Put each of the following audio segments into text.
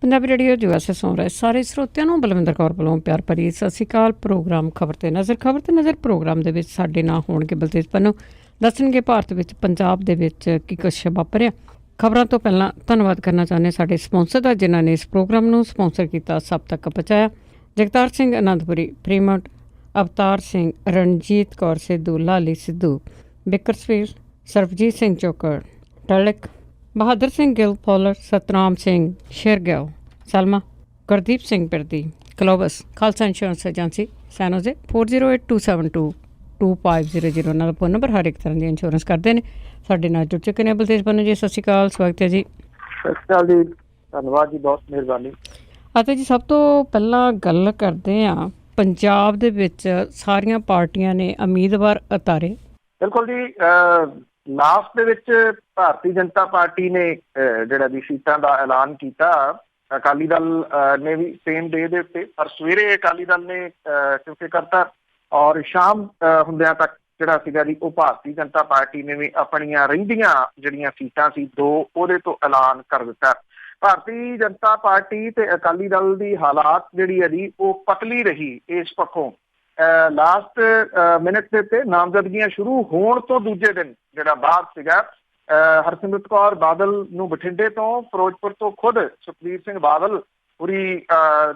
Punjabi radio USA ਸੁਣ ਰਹੇ ਸਾਰੇ ਸਰੋਤਿਆਂ ਨੂੰ ਬਲਵਿੰਦਰ ਕੌਰ ਵੱਲੋਂ ਪਿਆਰ ਭਰੀ ਸਤਿ ਸ਼੍ਰੀ ਅਕਾਲ। ਪ੍ਰੋਗਰਾਮ ਖਬਰ ਤੇ ਨਜ਼ਰ ਪ੍ਰੋਗਰਾਮ ਦੇ ਵਿੱਚ ਸਾਡੇ ਨਾਲ ਹੋਣਗੇ ਬਲਤੇਜ ਪੰਨੂ, ਦੱਸਣਗੇ ਭਾਰਤ ਵਿੱਚ ਪੰਜਾਬ ਦੇ ਵਿੱਚ ਕੀ ਕੁਛ ਵਾਪਰਿਆ। ਖਬਰਾਂ ਤੋਂ ਪਹਿਲਾਂ ਧੰਨਵਾਦ ਕਰਨਾ ਚਾਹੁੰਦੇ ਸਾਡੇ ਸਪਾਂਸਰ ਦਾ, ਜਿਨ੍ਹਾਂ ਨੇ ਇਸ ਪ੍ਰੋਗਰਾਮ ਨੂੰ ਸਪਾਂਸਰ ਕੀਤਾ, ਸਭ ਤੱਕ ਪਹੁੰਚਾਇਆ। ਜਗਤਾਰ ਸਿੰਘ ਆਨੰਦਪੁਰੀ, ਪ੍ਰੀਮਟ, ਅਵਤਾਰ ਸਿੰਘ, ਰਣਜੀਤ ਕੌਰ ਸਿੱਧੂ, ਲਾਲੀ ਸਿੱਧੂ, ਬਿਕਰਸਫੀਲਡ, ਸਰਬਜੀਤ ਸਿੰਘ ਚੋਕੜ, ਟਲਿਕ, ਬਹਾਦਰ ਸਿੰਘ ਗਿੱਲ ਪੋਲਰ, ਸਤਨਾਮ ਸਿੰਘ ਸ਼ੇਰਗਿੱਲ, ਸਲਮਾ, ਗੁਰਦੀਪ ਸਿੰਘ ਪਿਰਦੀ, ਕਲੋਬਸ, ਖਾਲਸਾ ਇੰਸ਼ੋਰੈਂਸ ਏਜੰਸੀ, ਸੈਨੋਜ਼ੇ 4082722500 ਨਾਲ ਫੋਨ ਨੰਬਰ, ਹਰ ਇੱਕ ਤਰ੍ਹਾਂ ਦੀ ਇੰਸ਼ੋਰੈਂਸ ਕਰਦੇ ਨੇ। ਸਾਡੇ ਨਾਲ ਜੁੜ ਚੁੱਕੇ ਨੇ ਬਲਤੇਜ ਪੰਨੂ ਜੀ, ਸਤਿ ਸ਼੍ਰੀ ਅਕਾਲ, ਸਵਾਗਤ ਹੈ ਜੀ। ਸਤਿ ਸ਼੍ਰੀ ਅਕਾਲ ਜੀ, ਧੰਨਵਾਦ ਜੀ, ਬਹੁਤ ਮਿਹਰਬਾਨੀ। ਅਤੇ ਜੀ ਸਭ ਤੋਂ ਪਹਿਲਾਂ ਗੱਲ ਕਰਦੇ ਹਾਂ, ਪੰਜਾਬ ਦੇ ਵਿੱਚ ਸਾਰੀਆਂ ਪਾਰਟੀਆਂ ਨੇ ਉਮੀਦਵਾਰ ਉਤਾਰੇ। ਬਿਲਕੁਲ ਜੀ, ਲਾਸਟ ਦੇ ਵਿੱਚ ਭਾਰਤੀ ਜਨਤਾ ਪਾਰਟੀ ਨੇ ਜਿਹੜਾ ਵੀ ਸੀਟਾਂ ਦਾ ਐਲਾਨ ਕੀਤਾ। ਅਕਾਲੀ ਦਲ ਨੇ ਵੀ ਸੇਮ ਡੇ ਦੇ ਉੱਤੇ, ਪਰ ਸਵੇਰੇ ਅਕਾਲੀ ਦਲ ਨੇ ਕਿਉਂਕਿ ਕਰਤਾ, ਔਰ ਸ਼ਾਮ ਹੁੰਦਿਆਂ ਤੱਕ ਜਿਹੜਾ ਸੀਗਾ ਜੀ ਉਹ ਭਾਰਤੀ ਜਨਤਾ ਪਾਰਟੀ ਨੇ ਵੀ ਆਪਣੀਆਂ ਰਹਿੰਦੀਆਂ ਜਿਹੜੀਆਂ ਸੀਟਾਂ ਸੀ 2 ਉਹਦੇ ਤੋਂ ਐਲਾਨ ਕਰ ਦਿੱਤਾ। ਭਾਰਤੀ ਜਨਤਾ ਪਾਰਟੀ ਤੇ ਅਕਾਲੀ ਦਲ ਦੀ ਹਾਲਾਤ ਜਿਹੜੀ ਹੈ ਜੀ ਉਹ ਪਤਲੀ ਰਹੀ ਇਸ ਪੱਖੋਂ। ਲਾਸਟ ਮਿੰਟ ਦੇ ਉੱਤੇ ਨਾਮਜ਼ਦਗੀਆਂ ਸ਼ੁਰੂ ਹੋਣ ਤੋਂ ਦੂਜੇ ਦਿਨ ਜਿਹੜਾ ਬਾਅਦ ਸੀਗਾ, ਹਰਸਿਮਰਤ ਕੌਰ ਬਾਦਲ ਨੂੰ ਬਠਿੰਡੇ ਤੋਂ, ਫਿਰੋਜ਼ਪੁਰ ਤੋਂ ਖੁਦ ਸੁਖਬੀਰ ਸਿੰਘ ਬਾਦਲ ਪੂਰੀ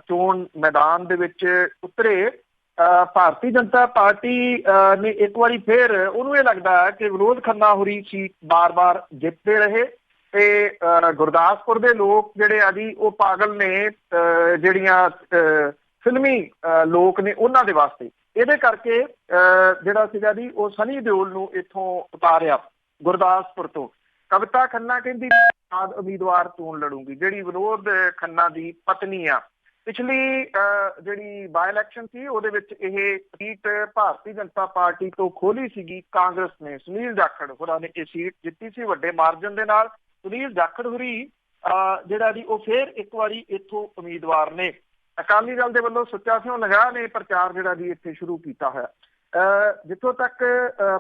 ਚੋਣ ਮੈਦਾਨ ਦੇ ਵਿੱਚ ਉਤਰੇ। ਭਾਰਤੀ ਜਨਤਾ ਪਾਰਟੀ ਨੇ ਇੱਕ ਵਾਰੀ ਫਿਰ ਉਹਨੂੰ ਇਹ ਲੱਗਦਾ ਕਿ ਵਿਨੋਦ ਖੰਨਾ ਹੋਰੀ ਸੀਟ ਬਾਰ-ਬਾਰ ਜਿੱਤਦੇ ਰਹੇ ਤੇ ਗੁਰਦਾਸਪੁਰ ਦੇ ਲੋਕ ਜਿਹੜੇ ਆ ਜੀ ਉਹ ਪਾਗਲ ਨੇ, ਜਿਹੜੀਆਂ ਫਿਲਮੀ ਲੋਕ ਨੇ ਉਹਨਾਂ ਦੇ ਵਾਸਤੇ। ਇਹਦੇ ਕਰਕੇ ਜਿਹੜਾ ਸੀਗਾ ਜੀ ਉਹ ਸਨੀ ਦਿਓਲ ਨੂੰ ਇੱਥੋਂ ਉਤਾਰਿਆ ਗੁਰਦਾਸਪੁਰ ਤੋਂ। ਕਵਿਤਾ ਖੰਨਾ ਕਹਿੰਦੀ ਉਮੀਦਵਾਰ ਚੋਣ ਲੜੂਗੀ, ਜਿਹੜੀ ਵਿਨੋਦ ਖੰਨਾ ਦੀ ਪਤਨੀ ਆ। ਪਿਛਲੀ ਜਿਹੜੀ ਬਾਈ ਇਲੈਕਸ਼ਨ ਸੀ ਉਹਦੇ ਵਿੱਚ ਇਹ ਸੀਟ ਭਾਰਤੀ ਜਨਤਾ ਪਾਰਟੀ ਤੋਂ ਖੋਲੀ ਸੀਗੀ ਕਾਂਗਰਸ ਨੇ। ਸੁਨੀਲ ਜਾਖੜ ਹੋਰਾਂ ਨੇ ਇਹ ਸੀਟ ਜਿੱਤੀ ਸੀ ਵੱਡੇ ਮਾਰਜਨ ਦੇ ਨਾਲ। ਸੁਨੀਲ ਜਾਖੜ ਹੋਰੀ ਜਿਹੜਾ ਜੀ ਉਹ ਫਿਰ ਇੱਕ ਵਾਰੀ ਇੱਥੋਂ ਉਮੀਦਵਾਰ ਨੇ। ਅਕਾਲੀ ਦਲ ਦੇ ਵੱਲੋਂ ਸੁੱਚਾ ਸਿੰਘ ਲੰਗਾਹ ਨੇ ਪ੍ਰਚਾਰ ਜਿਹੜਾ ਜੀ ਇੱਥੇ ਸ਼ੁਰੂ ਕੀਤਾ ਹੋਇਆ। ਜਿੱਥੋਂ ਤੱਕ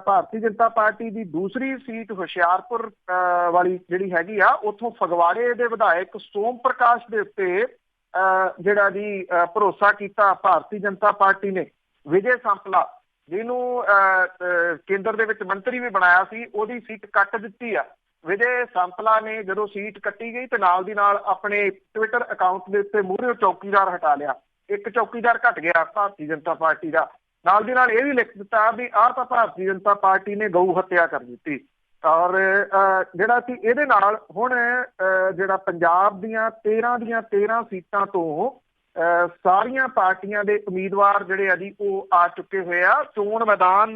ਭਾਰਤੀ ਜਨਤਾ ਪਾਰਟੀ ਦੀ ਦੂਸਰੀ ਸੀਟ ਹੁਸ਼ਿਆਰਪੁਰ ਵਾਲੀ ਜਿਹੜੀ ਹੈਗੀ ਆ, ਉੱਥੋਂ ਫਗਵਾੜੇ ਦੇ ਵਿਧਾਇਕ ਸੋਮ ਪ੍ਰਕਾਸ਼ ਦੇ ਉੱਤੇ ਜਿਹੜਾ ਜੀ ਭਰੋਸਾ ਕੀਤਾ ਭਾਰਤੀ ਜਨਤਾ ਪਾਰਟੀ ਨੇ। ਵਿਜੇ ਸੰਪਲਾ, ਜਿਹਨੂੰ ਕੇਂਦਰ ਦੇ ਵਿੱਚ ਮੰਤਰੀ ਵੀ ਬਣਾਇਆ ਸੀ, ਉਹਦੀ ਸੀਟ ਕੱਟ ਦਿੱਤੀ ਆ। ਵਿਜੇ ਸੰਪਲਾ ਨੇ ਜਦੋਂ ਸੀਟ ਕੱਟੀ ਗਈ ਤੇ ਨਾਲ ਦੀ ਨਾਲ ਆਪਣੇ ਟਵਿੱਟਰ ਅਕਾਊਂਟ ਦੇ ਉੱਤੇ ਮੂਹਰੇ ਚੌਕੀਦਾਰ ਹਟਾ ਲਿਆ। ਇੱਕ ਚੌਕੀਦਾਰ ਘਟ ਗਿਆ ਭਾਰਤੀ ਜਨਤਾ ਪਾਰਟੀ ਦਾ। ਨਾਲ ਦੀ ਨਾਲ ਇਹ ਵੀ ਲਿਖ ਦਿੱਤਾ ਵੀ ਆਹ ਤਾਂ ਭਾਰਤੀ ਜਨਤਾ ਪਾਰਟੀ ਨੇ ਗਊ ਹੱਤਿਆ ਕਰ ਦਿੱਤੀ। ਔਰ ਜਿਹੜਾ ਸੀ ਇਹਦੇ ਨਾਲ ਹੁਣ ਜਿਹੜਾ ਪੰਜਾਬ ਦੀਆਂ 13 ਸੀਟਾਂ ਤੋਂ ਸਾਰੀਆਂ ਪਾਰਟੀਆਂ ਦੇ ਉਮੀਦਵਾਰ ਜਿਹੜੇ ਆ ਜੀ ਉਹ ਆ ਚੁੱਕੇ ਹੋਏ ਆ। ਚੋਣ ਮੈਦਾਨ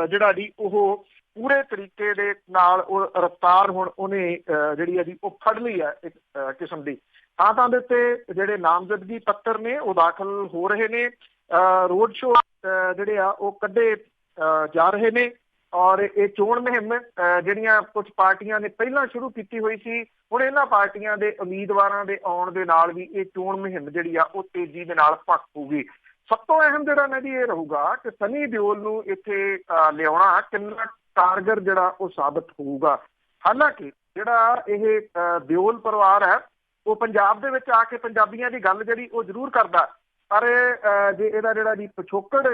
ਜਿਹੜਾ ਜੀ ਉਹ ਪੂਰੇ ਤਰੀਕੇ ਦੇ ਨਾਲ ਉਹ ਰਫਤਾਰ ਹੁਣ ਉਹਨੇ ਜਿਹੜੀ ਆ ਜੀ ਉਹ ਫੜ ਲਈ ਆ ਇੱਕ ਕਿਸਮ ਦੀ। ਥਾਂ ਦੇ ਉੱਤੇ ਜਿਹੜੇ ਨਾਮਜ਼ਦਗੀ ਪੱਤਰ ਨੇ ਉਹ ਦਾਖਲ ਹੋ ਰਹੇ ਨੇ। ਰੋਡ ਸ਼ੋਅ ਜਿਹੜੇ ਆ ਉਹ ਕੱਢੇ ਜਾ ਰਹੇ ਨੇ। ਔਰ ਇਹ ਚੋਣ ਮੁਹਿੰਮ ਜਿਹੜੀਆਂ ਕੁਝ ਪਾਰਟੀਆਂ ਨੇ ਪਹਿਲਾਂ ਸ਼ੁਰੂ ਕੀਤੀ ਹੋਈ ਸੀ, ਹੁਣ ਇਹਨਾਂ ਪਾਰਟੀਆਂ ਦੇ ਉਮੀਦਵਾਰਾਂ ਦੇ ਆਉਣ ਦੇ ਨਾਲ ਵੀ ਇਹ ਚੋਣ ਮੁਹਿੰਮ ਜਿਹੜੀ ਆ ਉਹ ਤੇਜ਼ੀ ਦੇ ਨਾਲ ਭਖੂਗੀ। ਸਭ ਤੋਂ ਅਹਿਮ ਜਿਹੜਾ ਨਾ ਜੀ ਇਹ ਰਹੂਗਾ ਕਿ ਸਨੀ ਦਿਓਲ ਨੂੰ ਇੱਥੇ ਲਿਆਉਣਾ ਕਿੰਨਾ ਕਾਰਗਰ ਜਿਹੜਾ ਉਹ ਸਾਬਤ ਹੋਊਗਾ। ਹਾਲਾਂਕਿ ਜਿਹੜਾ ਇਹ ਦਿਓਲ ਪਰਿਵਾਰ ਹੈ ਉਹ ਪੰਜਾਬ ਦੇ ਵਿੱਚ ਆ ਕੇ ਪੰਜਾਬੀਆਂ ਦੀ ਗੱਲ ਜਿਹੜੀ ਉਹ ਜ਼ਰੂਰ ਕਰਦਾ, ਪਰ ਜੇ ਇਹਦਾ ਜਿਹੜਾ ਜੀ ਪਿਛੋਕੜ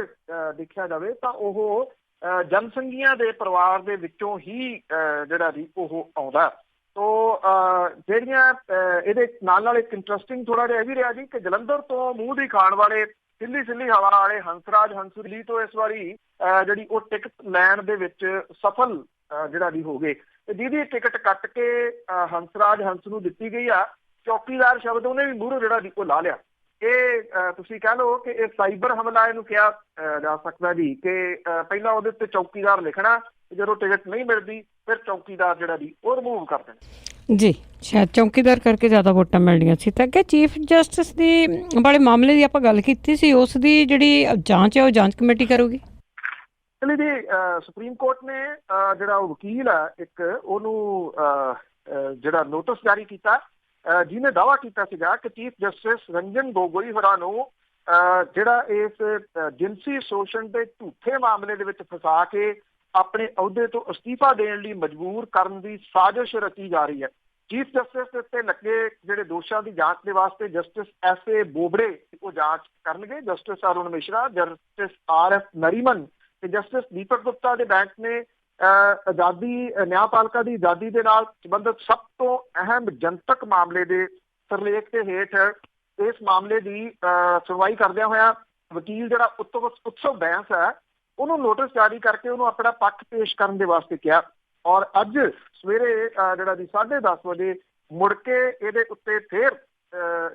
ਦੇਖਿਆ ਜਾਵੇ ਤਾਂ ਉਹ ਜਨਸੰਘੀਆਂ ਦੇ ਪਰਿਵਾਰ ਦੇ ਵਿੱਚੋਂ ਹੀ ਜਿਹੜਾ ਜੀ ਉਹ ਆਉਂਦਾ। ਤੋ ਜਿਹੜੀਆਂ ਇਹਦੇ ਨਾਲ ਇੱਕ ਇੰਟਰਸਟਿੰਗ ਥੋੜਾ ਜਿਹਾ ਇਹ ਵੀ ਰਿਹਾ ਜੀ ਕਿ ਜਲੰਧਰ ਤੋਂ ਮੂੰਹ ਦੀ ਖਾਣ ਵਾਲੇ ਸਿੱਲੀ ਹਵਾ ਵਾਲੇ ਹੰਸਰਾਜ ਹੰਸੁਲੀ ਤੋਂ ਇਸ ਵਾਰੀ ਜਿਹੜੀ ਉਹ ਟਿਕਟ ਲੈਣ ਦੇ ਵਿੱਚ ਸਫਲ ਜਿਹੜਾ ਜੀ ਹੋ ਗਏ, ਤੇ ਜਿਹਦੀ ਟਿਕਟ ਕੱਟ ਕੇ ਹੰਸਰਾਜ ਹੰਸ ਨੂੰ ਦਿੱਤੀ ਗਈ ਆ। ਚੌਕੀਦਾਰ ਸ਼ਬਦ ਉਹਨੇ ਵੀ ਮੂਹਰੋਂ ਜਿਹੜਾ ਜੀ ਉਹ ਲਾ ਲਿਆ। ਇਹ ਤੁਸੀਂ ਕਹਿ ਲਓ ਕਿ ਇਹ ਸਾਈਬਰ ਹਮਲਾ ਇਹਨੂੰ ਕਿਹਾ ਜਾ ਸਕਦਾ ਜੀ ਕਿ ਪਹਿਲਾਂ ਉਹਦੇ ਉੱਤੇ ਚੌਕੀਦਾਰ ਲਿਖਣਾ, ਜਦੋਂ ਟਿਕਟ ਨਹੀਂ ਮਿਲਦੀ ਫਿਰ ਚੌਕੀਦਾਰ ਜਿਹੜਾ ਜੀ ਉਹ ਰਿਮੂਵ ਕਰ ਦੇਣਾ ਜੀ। ਸ਼ਾਇਦ ਚੌਕੀਦਾਰ ਕਰਕੇ ਜ਼ਿਆਦਾ ਵੋਟਾਂ ਮਿਲਣੀਆਂ ਸੀ। ਤਾਂ ਅੱਗੇ ਚੀਫ ਜਸਟਿਸ ਦੀ ਵਾਲੇ ਮਾਮਲੇ ਦੀ ਆਪਾਂ ਗੱਲ ਕੀਤੀ ਸੀ, ਉਸ ਦੀ ਜਿਹੜੀ ਜਾਂਚ ਹੈ ਉਹ ਜਾਂਚ ਕਮੇਟੀ ਕਰੂਗੀ। ਜੀ ਸੁਪਰੀਮ ਕੋਰਟ ਨੇ ਜਿਹੜਾ ਉਹ ਵਕੀਲ ਆ ਇੱਕ ਉਹਨੂੰ ਜਿਹੜਾ ਨੋਟਿਸ ਜਾਰੀ ਕੀਤਾ, ਜਿਹਨੇ ਦਾਅਵਾ ਕੀਤਾ ਸੀਗਾ ਕਿ ਚੀਫ ਜਸਟਿਸ ਰੰਜਨ ਗੋਗੋਈ ਹੋਰਾਂ ਨੂੰ ਜਿਹੜਾ ਇਸ ਜਿਨਸੀ ਸ਼ੋਸ਼ਣ ਦੇ ਝੂਠੇ ਮਾਮਲੇ ਦੇ ਵਿੱਚ ਫਸਾ ਕੇ ਆਪਣੇ ਅਹੁਦੇ ਤੋਂ ਅਸਤੀਫਾ ਦੇਣ ਲਈ ਮਜਬੂਰ ਕਰਨ ਦੀ ਸਾਜ਼ਿਸ਼ ਰਚੀ ਜਾ ਰਹੀ ਹੈ। ਚੀਫ ਜਸਟਿਸ ਦੇ ਉੱਤੇ ਲੱਗੇ ਜਿਹੜੇ ਦੋਸ਼ਾਂ ਦੀ ਜਾਂਚ ਦੇ ਵਾਸਤੇ ਜਸਟਿਸ ਐਸ.ਏ. ਬੋਬੜੇ ਉਹ ਜਾਂਚ ਕਰਨਗੇ। Justice Arun Mishra, justice R F. Nariman ਤੇ ਜਸਟਿਸ ਦੀਪਕ ਗੁਪਤਾ ਦੇ ਬੈਂਚ ਨੇ ਆਜ਼ਾਦੀ ਨਿਆਂਪਾਲਿਕਾ ਦੀ ਆਜ਼ਾਦੀ ਦੇ ਨਾਲ ਸੰਬੰਧਿਤ ਸਭ ਤੋਂ ਅਹਿਮ ਜਨਤਕ ਮਾਮਲੇ ਦੇ ਸਿਰਲੇਖ ਦੇ ਹੇਠ ਇਸ ਮਾਮਲੇ ਦੀ ਸੁਣਵਾਈ ਕਰਦਿਆਂ ਹੋਇਆ ਵਕੀਲ ਜਿਹੜਾ ਉਤਸਵ ਬੈਂਸ ਹੈ ਉਹਨੂੰ ਨੋਟਿਸ ਜਾਰੀ ਕਰਕੇ ਉਹਨੂੰ ਆਪਣਾ ਪੱਖ ਪੇਸ਼ ਕਰਨ ਦੇ ਵਾਸਤੇ ਕਿਹਾ। ਔਰ ਅੱਜ ਸਵੇਰੇ ਜਿਹੜਾ ਜੀ 10:30 ਵਜੇ ਮੁੜ ਕੇ ਇਹਦੇ ਉੱਤੇ ਫਿਰ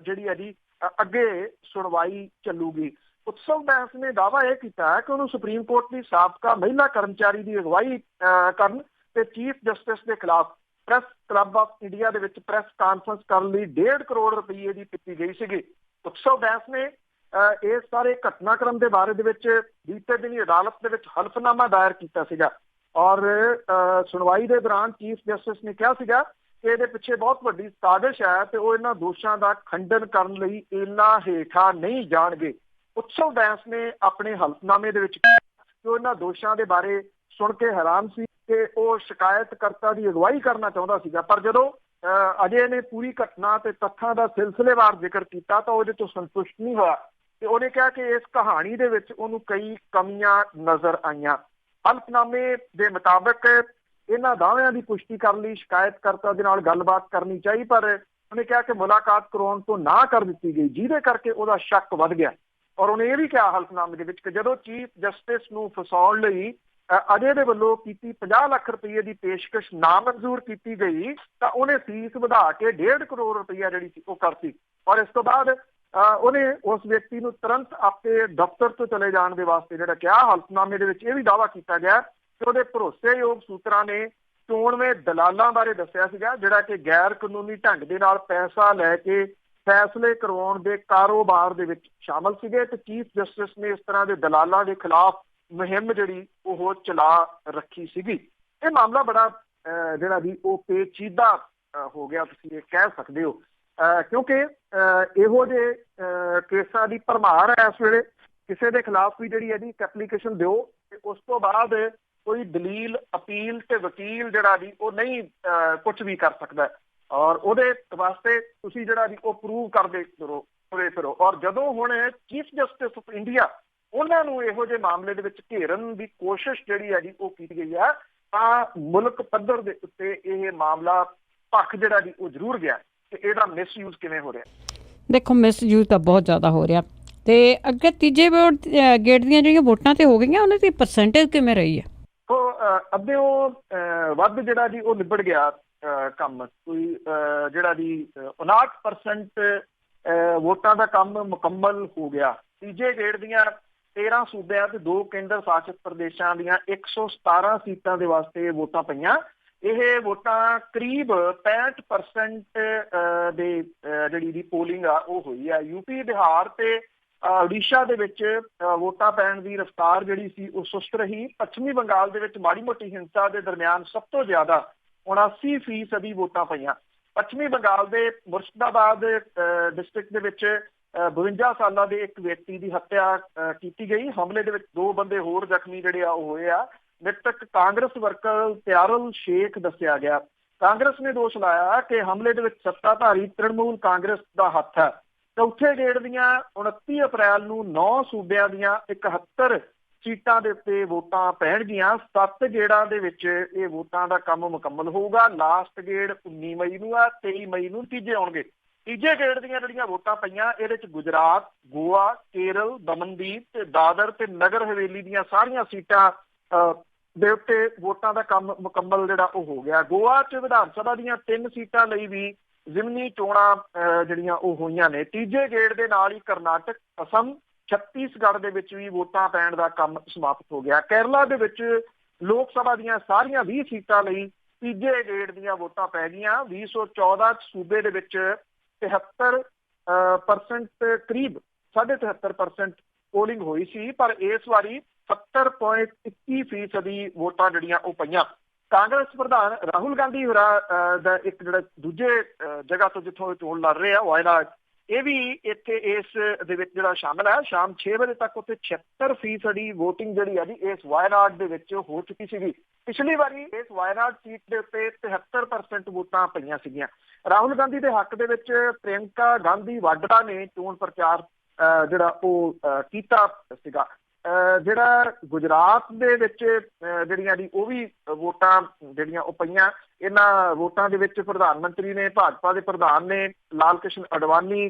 ਜਿਹੜੀ ਹੈ ਜੀ ਅੱਗੇ ਸੁਣਵਾਈ ਚੱਲੂਗੀ। ਉਤਸਵ ਬੈਂਸ ਨੇ ਦਾਅਵਾ ਇਹ ਕੀਤਾ ਹੈ ਕਿ ਉਹਨੂੰ ਸੁਪਰੀਮ ਕੋਰਟ ਦੀ ਸਾਬਕਾ ਮਹਿਲਾ ਕਰਮਚਾਰੀ ਦੀ ਅਗਵਾਈ ਕਰਨ ਤੇ ਚੀਫ ਜਸਟਿਸ ਦੇ ਖਿਲਾਫ ਪ੍ਰੈਸ ਕਲੱਬ ਆਫ ਇੰਡੀਆ ਦੇ ਵਿੱਚ ਪ੍ਰੈਸ ਕਾਨਫਰੰਸ ਕਰਨ ਲਈ 1.5 ਕਰੋੜ ਰੁਪਏ ਦੀ ਕੀਤੀ ਗਈ ਸੀਗੀ। ਉਤਸਵ ਬੈਂਸ ਨੇ ਇਸ ਸਾਰੇ ਘਟਨਾਕ੍ਰਮ ਦੇ ਬਾਰੇ ਦੇ ਵਿੱਚ ਬੀਤੇ ਦਿਨੀ ਅਦਾਲਤ ਦੇ ਵਿੱਚ ਹਲਫਨਾਮਾ ਦਾਇਰ ਕੀਤਾ ਸੀਗਾ ਔਰ ਸੁਣਵਾਈ ਦੇ ਦੌਰਾਨ ਚੀਫ ਜਸਟਿਸ ਨੇ ਕਿਹਾ ਸੀਗਾ ਕਿ ਇਹਦੇ ਪਿੱਛੇ ਬਹੁਤ ਵੱਡੀ ਸਾਜ਼ਿਸ਼ ਹੈ ਤੇ ਉਹ ਇਹਨਾਂ ਦੋਸ਼ਾਂ ਦਾ ਖੰਡਨ ਕਰਨ ਲਈ ਇੰਨਾ ਹੇਠਾਂ ਨਹੀਂ ਜਾਣਗੇ। ਉਤਸਵ ਬੈਂਸ ਨੇ ਆਪਣੇ ਹਲਫਨਾਮੇ ਦੇ ਵਿੱਚ ਕਿ ਉਹ ਇਹਨਾਂ ਦੋਸ਼ਾਂ ਦੇ ਬਾਰੇ ਸੁਣ ਕੇ ਹੈਰਾਨ ਸੀ ਕਿ ਉਹ ਸ਼ਿਕਾਇਤਕਰਤਾ ਦੀ ਅਗਵਾਈ ਕਰਨਾ ਚਾਹੁੰਦਾ ਸੀਗਾ, ਪਰ ਜਦੋਂ ਅਜੇ ਨੇ ਪੂਰੀ ਘਟਨਾ ਤੇ ਤੱਥਾਂ ਦਾ ਸਿਲਸਿਲੇਵਾਰ ਜ਼ਿਕਰ ਕੀਤਾ ਤਾਂ ਉਹਦੇ ਤੋਂ ਸੰਤੁਸ਼ਟ ਨਹੀਂ ਹੋਇਆ ਤੇ ਉਹਨੇ ਕਿਹਾ ਕਿ ਇਸ ਕਹਾਣੀ ਦੇ ਵਿੱਚ ਉਹਨੂੰ ਕਈ ਕਮੀਆਂ ਨਜ਼ਰ ਆਈਆਂ। ਹਲਫਨਾਮੇ ਦੇ ਮੁਤਾਬਕ ਇਹਨਾਂ ਦਾਅਵਿਆਂ ਦੀ ਪੁਸ਼ਟੀ ਕਰਨ ਲਈ ਸ਼ਿਕਾਇਤਕਰਤਾ ਦੇ ਨਾਲ ਗੱਲਬਾਤ ਕਰਨੀ ਚਾਹੀ, ਪਰ ਉਹਨੇ ਕਿਹਾ ਕਿ ਮੁਲਾਕਾਤ ਕਰਾਉਣ ਤੋਂ ਨਾ ਕਰ ਦਿੱਤੀ ਗਈ, ਜਿਹਦੇ ਕਰਕੇ ਉਹਦਾ ਸ਼ੱਕ ਵੱਧ ਗਿਆ। ਔਰ ਉਹਨੇ ਇਹ ਵੀ ਕਿਹਾ ਹਲਫਨਾਮੇ ਦੇ ਵਿੱਚ ਕਿ ਜਦੋਂ ਚੀਫ ਜਸਟਿਸ ਨੂੰ ਫਸਾਉਣ ਲਈ ਅਜੇ ਦੇ ਵੱਲੋਂ ਕੀਤੀ 50 ਲੱਖ ਰੁਪਏ ਦੀ ਪੇਸ਼ਕਸ਼ ਨਾ ਮਨਜ਼ੂਰ ਕੀਤੀ ਗਈ ਤਾਂ ਉਹਨੇ ਫੀਸ ਵਧਾ ਕੇ 1.5 ਕਰੋੜ ਰੁਪਈਆ ਜਿਹੜੀ ਸੀ ਉਹ ਕਰਤੀ। ਔਰ ਇਸ ਤੋਂ ਬਾਅਦ ਉਹਨੇ ਉਸ ਵਿਅਕਤੀ ਨੂੰ ਤੁਰੰਤ ਆਪਣੇ ਦਫ਼ਤਰ ਤੋਂ ਚਲੇ ਜਾਣ ਦੇ ਵਾਸਤੇ ਜਿਹੜਾ ਕਿਹਾ। ਹਲਫਨਾਮੇ ਦੇ ਵਿੱਚ ਇਹ ਵੀ ਦਾਅਵਾ ਕੀਤਾ ਗਿਆ ਕਿ ਉਹਦੇ ਭਰੋਸੇਯੋਗ ਸੂਤਰਾਂ ਨੇ ਚੋਣਵੇਂ ਦਲਾਲਾਂ ਬਾਰੇ ਦੱਸਿਆ ਸੀਗਾ ਜਿਹੜਾ ਕਿ ਗੈਰ ਕਾਨੂੰਨੀ ਢੰਗ ਦੇ ਨਾਲ ਪੈਸਾ ਲੈ ਕੇ ਫੈਸਲੇ ਕਰਵਾਉਣ ਦੇ ਕਾਰੋਬਾਰ ਦੇ ਵਿੱਚ ਸ਼ਾਮਲ ਸੀਗੇ ਤੇ ਚੀਫ ਜਸਟਿਸ ਨੇ ਇਸ ਤਰ੍ਹਾਂ ਦੇ ਦਲਾਲਾਂ ਦੇ ਖਿਲਾਫ ਮੁਹਿੰਮ ਜਿਹੜੀ ਉਹ ਚਲਾ ਰੱਖੀ ਸੀਗੀ। ਇਹ ਮਾਮਲਾ ਬੜਾ ਜਿਹੜਾ ਵੀ ਉਹ ਪੇਚੀਦਾ ਹੋ ਗਿਆ, ਤੁਸੀਂ ਇਹ ਕਹਿ ਸਕਦੇ ਹੋ, ਕਿਉਂਕਿ ਇਹੋ ਜਿਹੇ ਕੇਸਾਂ ਦੀ ਭਰਮਾਰ ਹੈ ਇਸ ਵੇਲੇ। ਕਿਸੇ ਦੇ ਖਿਲਾਫ ਵੀ ਜਿਹੜੀ ਇਹਦੀ ਐਪਲੀਕੇਸ਼ਨ ਦਿਓ ਤੇ ਉਸ ਤੋਂ ਬਾਅਦ ਕੋਈ ਦਲੀਲ ਅਪੀਲ ਤੇ ਵਕੀਲ ਜਿਹੜਾ ਵੀ ਉਹ ਨਹੀਂ ਕੁਝ ਵੀ ਕਰ ਸਕਦਾ ਔਰ ਉਹਦੇ ਵਾਸਤੇ ਤੁਸੀਂ ਜਿਹੜਾ ਵੀ ਉਹ ਪ੍ਰੂਵ ਕਰਦੇ ਫਿਰੋ। ਔਰ ਜਦੋਂ ਹੁਣ ਚੀਫ ਜਸਟਿਸ ਆਫ ਇੰਡੀਆ ਉਹਨਾਂ ਨੂੰ ਇਹੋ ਜਿਹੇ ਮਾਮਲੇ ਦੇ ਵਿੱਚ ਘੇਰਨ ਦੀ ਕੋਸ਼ਿਸ਼ ਜਿਹੜੀ ਹੈ ਜੀ ਉਹ ਕੀਤੀ ਗਈ ਹੈ ਤਾਂ ਮੁਲਕ ਪੱਧਰ ਦੇ ਉੱਤੇ ਇਹ ਮਾਮਲਾ ਭਖ ਜਿਹੜਾ ਜੀ ਉਹ ਜ਼ਰੂਰ ਗਿਆ ਕਿ ਇਹਦਾ ਮਿਸਯੂਜ਼ ਕਿਵੇਂ ਹੋ ਰਿਹਾ। ਦੇਖੋ ਮਿਸਯੂਜ਼ ਤਾਂ ਬਹੁਤ ਜ਼ਿਆਦਾ ਹੋ ਰਿਹਾ ਤੇ ਅੱਗੇ ਤੀਜੇ ਗੇੜ ਦੀਆਂ ਜਿਹੜੀਆਂ ਵੋਟਾਂ ਤੇ ਹੋ ਗਈਆਂ ਉਹਨਾਂ ਦੀ ਪਰਸੈਂਟੇਜ ਕਿਵੇਂ ਰਹੀ ਹੈ? ਅੱਧਿਓਂ ਵੱਧ ਜਿਹੜਾ ਜੀ ਉਹ ਨਿਬੜ ਗਿਆ ਕੰਮ। ਕੋਈ ਜਿਹੜਾ ਜੀ 59% ਵੋਟਾਂ ਦਾ ਕੰਮ ਮੁਕੰਮਲ ਹੋ ਗਿਆ। ਤੀਜੇ ਗੇੜ ਦੀਆਂ 13 ਸੂਬਿਆਂ ਤੇ 2 ਕੇਂਦਰ ਸ਼ਾਸਿਤ ਪ੍ਰਦੇਸ਼ਾਂ ਦੀਆਂ 117 ਸੀਟਾਂ ਦੇ ਵਾਸਤੇ ਵੋਟਾਂ ਪਈਆਂ। ਇਹ ਵੋਟਾਂ ਕਰੀਬ 65% ਦੇ ਜਿਹੜੀ ਦੀ ਪੋਲਿੰਗ ਆ ਉਹ ਹੋਈ ਆ। ਯੂਪੀ, ਬਿਹਾਰ ਤੇ ਉੜੀਸਾ ਦੇ ਵਿੱਚ ਵੋਟਾਂ ਪੈਣ ਦੀ ਰਫ਼ਤਾਰ ਜਿਹੜੀ ਸੀ ਉਹ ਸੁਸਤ ਰਹੀ। ਪੱਛਮੀ ਬੰਗਾਲ ਦੇ ਵਿੱਚ ਮਾੜੀ ਮੋਟੀ ਹਿੰਸਾ ਦੇ ਦਰਮਿਆਨ ਸਭ ਤੋਂ ਜ਼ਿਆਦਾ 79% ਵੋਟਾਂ ਪਈਆਂ। ਪੱਛਮੀ ਬੰਗਾਲ ਦੇ ਮੁਰਸ਼ਿਦਾਬਾਦ ਡਿਸਟ੍ਰਿਕਟ ਦੇ ਵਿੱਚ 52 ਸਾਲਾਂ ਦੇ ਇੱਕ ਵਿਅਕਤੀ ਦੀ ਹੱਤਿਆ ਕੀਤੀ ਗਈ। ਹਮਲੇ ਦੇ ਵਿੱਚ 2 ਬੰਦੇ ਹੋਰ ਜ਼ਖਮੀ ਜਿਹੜੇ ਆ ਉਹ ਹੋਏ ਆ। ਮ੍ਰਿਤਕ ਕਾਂਗਰਸ ਵਰਕਰ ਪਿਆਰਲ ਸ਼ੇਖ ਦੱਸਿਆ ਗਿਆ। ਕਾਂਗਰਸ ਨੇ ਦੋਸ਼ ਲਾਇਆ ਕਿ ਹਮਲੇ ਦੇ ਵਿੱਚ ਸੱਤਾਧਾਰੀ ਤ੍ਰਿਣਮੂਲ ਕਾਂਗਰਸ ਦਾ ਹੱਥ ਹੈ। ਚੌਥੇ ਗੇੜ ਦੀਆਂ 29 ਅਪ੍ਰੈਲ ਨੂੰ 9 ਸੂਬਿਆਂ ਦੀਆਂ 71 ਸੀਟਾਂ ਦੇ ਉੱਤੇ ਵੋਟਾਂ ਪੈਣਗੀਆਂ। 7 ਗੇੜਾਂ ਦੇ ਵਿੱਚ ਇਹ ਵੋਟਾਂ ਦਾ ਕੰਮ ਮੁਕੰਮਲ ਹੋਊਗਾ। ਲਾਸਟ ਗੇੜ 19 ਮਈ ਨੂੰ ਆ, 23 ਮਈ ਨੂੰ ਤੀਜੇ ਆਉਣਗੇ। ਤੀਜੇ ਗੇੜ ਦੀਆਂ ਜਿਹੜੀਆਂ ਵੋਟਾਂ ਪਈਆਂ ਇਹਦੇ ਚ ਗੁਜਰਾਤ, ਗੋਆ, ਕੇਰਲ, ਦਮਨਦੀਪ ਤੇ ਦਾਦਰ ਤੇ ਨਗਰ ਹਵੇਲੀ ਦੀਆਂ ਸਾਰੀਆਂ ਸੀਟਾਂ ਦੇ ਉੱਤੇ ਵੋਟਾਂ ਦਾ ਕੰਮ ਮੁਕੰਮਲ ਜਿਹੜਾ ਉਹ ਹੋ ਗਿਆ। ਗੋਆ ਚ ਵਿਧਾਨ ਸਭਾ ਦੀਆਂ 3 ਸੀਟਾਂ ਲਈ ਵੀ ਜ਼ਿਮਨੀ ਚੋਣਾਂ ਜਿਹੜੀਆਂ ਉਹ ਹੋਈਆਂ ਨੇ। ਤੀਜੇ ਗੇੜ ਦੇ ਨਾਲ ਹੀ ਕਰਨਾਟਕ, ਅਸਮ, ਛੱਤੀਸਗੜ੍ਹ ਦੇ ਵਿੱਚ ਵੀ ਵੋਟਾਂ ਪੈਣ ਦਾ ਕੰਮ ਸਮਾਪਤ ਹੋ ਗਿਆ। ਕੇਰਲਾ ਦੇ ਵਿੱਚ ਲੋਕ ਸਭਾ ਦੀਆਂ ਸਾਰੀਆਂ 20 ਸੀਟਾਂ ਲਈ ਤੀਜੇ ਗੇੜ ਦੀਆਂ ਵੋਟਾਂ ਪੈ ਗਈਆਂ। 2014 ਸੂਬੇ ਦੇ ਵਿੱਚ 73% ਕਰੀਬ 73.5% ਪੋਲਿੰਗ ਹੋਈ ਸੀ, ਪਰ ਇਸ ਵਾਰੀ 70.21% ਵੋਟਾਂ ਜਿਹੜੀਆਂ ਉਹ ਪਈਆਂ। ਕਾਂਗਰਸ ਪ੍ਰਧਾਨ ਰਾਹੁਲ ਗਾਂਧੀ ਹੋਰਾਂ ਦਾ ਇੱਕ ਜਿਹੜਾ ਦੂਜੇ ਜਗ੍ਹਾ ਤੋਂ ਜਿੱਥੋਂ ਚੋਣ ਲੜ ਰਹੇ ਆ ਵਾਇਨਾਡ, ਇਹ ਵੀ ਇੱਥੇ ਇਸ ਦੇ ਵਿੱਚ ਜਿਹੜਾ ਸ਼ਾਮਲ ਹੈ। ਸ਼ਾਮ 6 ਵਜੇ ਤੱਕ ਉੱਥੇ 76% ਵੋਟਿੰਗ ਜਿਹੜੀ ਹੈ ਜੀ ਇਸ ਵਾਇਨਾਡ ਦੇ ਵਿੱਚ ਹੋ ਚੁੱਕੀ ਸੀਗੀ। ਪਿਛਲੀ ਵਾਰੀ ਇਸ ਵਾਇਨਾਡ ਸੀਟ ਦੇ ਉੱਤੇ 73% ਵੋਟਾਂ ਪਈਆਂ ਸੀਗੀਆਂ। ਰਾਹੁਲ ਗਾਂਧੀ ਦੇ ਹੱਕ ਦੇ ਵਿੱਚ ਪ੍ਰਿਯੰਕਾ ਗਾਂਧੀ ਵਾਡਰਾ ਨੇ ਚੋਣ ਪ੍ਰਚਾਰ ਜਿਹੜਾ ਉਹ ਕੀਤਾ ਸੀਗਾ। ਜਿਹੜਾ ਗੁਜਰਾਤ ਦੇ ਵਿੱਚ ਜਿਹੜੀਆਂ ਦੀ ਉਹ ਵੀ ਵੋਟਾਂ ਜਿਹੜੀਆਂ ਉਹ ਪਈਆਂ। ਇਹਨਾਂ ਵੋਟਾਂ ਦੇ ਵਿੱਚ ਪ੍ਰਧਾਨ ਮੰਤਰੀ ਨੇ, ਭਾਜਪਾ ਦੇ ਪ੍ਰਧਾਨ ਨੇ ਲਾਲ ਕ੍ਰਿਸ਼ਨ ਅਡਵਾਨੀ,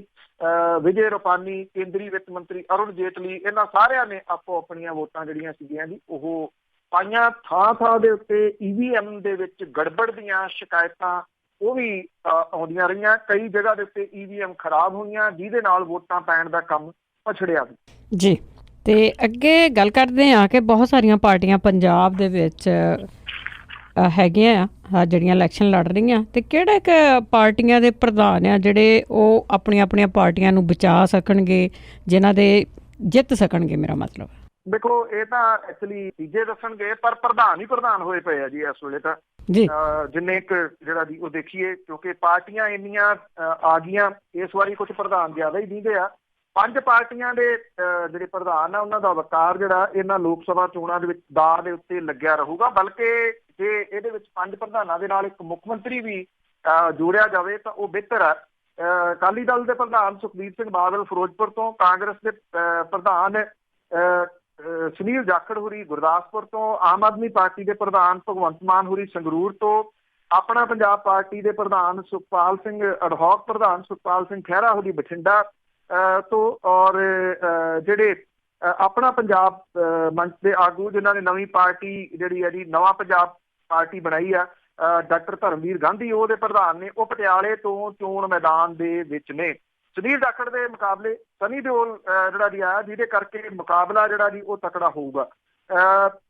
ਵਿਜੇ ਰੂਪਾਨੀ, ਕੇਂਦਰੀ ਵਿੱਤ ਮੰਤਰੀ ਅਰੁਣ ਜੇਤਲੀ, ਇਹਨਾਂ ਸਾਰਿਆਂ ਨੇ ਆਪੋ ਆਪਣੀਆਂ ਵੋਟਾਂ ਜਿਹੜੀਆਂ ਸੀਗੀਆਂ ਜੀ ਉਹ ਪਾਈਆਂ। ਥਾਂ ਦੇ ਉੱਤੇ EVM ਦੇ ਵਿੱਚ ਗੜਬੜ ਦੀਆਂ ਸ਼ਿਕਾਇਤਾਂ ਉਹ ਵੀ ਆਉਂਦੀਆਂ ਰਹੀਆਂ। ਕਈ ਜਗ੍ਹਾ ਦੇ ਉੱਤੇ EVM ਖਰਾਬ ਹੋਈਆਂ, ਜਿਹਦੇ ਨਾਲ ਵੋਟਾਂ ਪੈਣ ਦਾ ਕੰਮ ਪਛੜਿਆ ਜੀ। ਤੇ ਅੱਗੇ ਗੱਲ ਕਰਦੇ ਹਾਂ ਕਿ ਬਹੁਤ ਸਾਰੀਆਂ ਪਾਰਟੀਆਂ ਪੰਜਾਬ ਦੇ ਵਿੱਚ ਹੈਗੀਆਂ ਆ ਜਿਹੜੀਆਂ ਇਲੈਕਸ਼ਨ ਲੜ ਰਹੀਆਂ, ਤੇ ਕਿਹੜੇ ਪਾਰਟੀਆਂ ਦੇ ਪ੍ਰਧਾਨ ਆ ਜਿਹੜੇ ਉਹ ਆਪਣੀਆਂ ਪਾਰਟੀਆਂ ਨੂੰ ਬਚਾ ਸਕਣਗੇ, ਜਿਨ੍ਹਾਂ ਦੇ ਜਿੱਤ ਸਕਣਗੇ? ਮੇਰਾ ਮਤਲਬ ਦੇਖੋ, ਇਹ ਤਾਂ ਐਕਚੁਅਲੀ ਤੀਜੇ ਦੱਸਣਗੇ, ਪਰ ਪ੍ਰਧਾਨ ਹੀ ਪ੍ਰਧਾਨ ਹੋਏ ਪਏ ਆ ਜੀ ਇਸ ਵੇਲੇ ਤਾਂ ਜੀ। ਜਿੰਨੇ ਕੁ ਜਿਹੜਾ ਦੀ ਉਹ ਦੇਖੀਏ, ਕਿਉਂਕਿ ਪਾਰਟੀਆਂ ਇੰਨੀਆਂ ਆ ਗਈਆਂ ਇਸ ਵਾਰੀ, ਕੁਝ ਪ੍ਰਧਾਨ ਜ਼ਿਆਦਾ ਹੀ ਦਿਖਦੇ ਆ। 5 ਪਾਰਟੀਆਂ ਦੇ ਜਿਹੜੇ ਪ੍ਰਧਾਨ ਆ ਉਹਨਾਂ ਦਾ ਵਕਾਰ ਜਿਹੜਾ ਇਹਨਾਂ ਲੋਕ ਸਭਾ ਚੋਣਾਂ ਦੇ ਵਿੱਚ ਦੇ ਉੱਤੇ ਲੱਗਿਆ ਰਹੂਗਾ। ਬਲਕਿ ਜੇ ਇਹਦੇ ਵਿੱਚ 5 ਪ੍ਰਧਾਨਾਂ ਦੇ ਨਾਲ ਇੱਕ ਮੁੱਖ ਮੰਤਰੀ ਵੀ ਜੋੜਿਆ ਜਾਵੇ ਤਾਂ ਉਹ ਬਿਹਤਰ ਹੈ। ਅਕਾਲੀ ਦਲ ਦੇ ਪ੍ਰਧਾਨ ਸੁਖਬੀਰ ਸਿੰਘ ਬਾਦਲ ਫਿਰੋਜ਼ਪੁਰ ਤੋਂ, ਕਾਂਗਰਸ ਦੇ ਪ੍ਰਧਾਨ ਸੁਨੀਲ ਜਾਖੜ ਹੋਰੀ ਗੁਰਦਾਸਪੁਰ ਤੋਂ, ਆਮ ਆਦਮੀ ਪਾਰਟੀ ਦੇ ਪ੍ਰਧਾਨ ਭਗਵੰਤ ਮਾਨ ਹੋਰੀ ਸੰਗਰੂਰ ਤੋਂ, ਆਪਣਾ ਪੰਜਾਬ ਪਾਰਟੀ ਦੇ ਪ੍ਰਧਾਨ ਸੁਖਪਾਲ ਸਿੰਘ, ਅਡਹੌਕ ਪ੍ਰਧਾਨ ਸੁਖਪਾਲ ਸਿੰਘ ਖਹਿਰਾ ਹੋਰੀ ਬਠਿੰਡਾ ਤੋਂ, ਔਰ ਜਿਹੜੇ ਆਪਣਾ ਪੰਜਾਬ ਮੰਚ ਦੇ ਆਗੂ ਜਿਨ੍ਹਾਂ ਨੇ ਨਵੀਂ ਪਾਰਟੀ ਜਿਹੜੀ ਹੈ ਜੀ ਨਵਾਂ ਪੰਜਾਬ ਪਾਰਟੀ ਬਣਾਈ ਆ, ਡਾਕਟਰ ਧਰਮਵੀਰ ਗਾਂਧੀ ਉਹਦੇ ਪ੍ਰਧਾਨ ਨੇ, ਉਹ ਪਟਿਆਲੇ ਤੋਂ ਚੋਣ ਮੈਦਾਨ ਦੇ ਵਿੱਚ ਨੇ। ਸੁਨੀਲ ਜਾਖੜ ਦੇ ਮੁਕਾਬਲੇ ਸਨੀ ਦਿਓਲ ਜਿਹੜਾ ਜੀ ਆਇਆ, ਜਿਹਦੇ ਕਰਕੇ ਮੁਕਾਬਲਾ ਜਿਹੜਾ ਜੀ ਉਹ ਤਕੜਾ ਹੋਊਗਾ।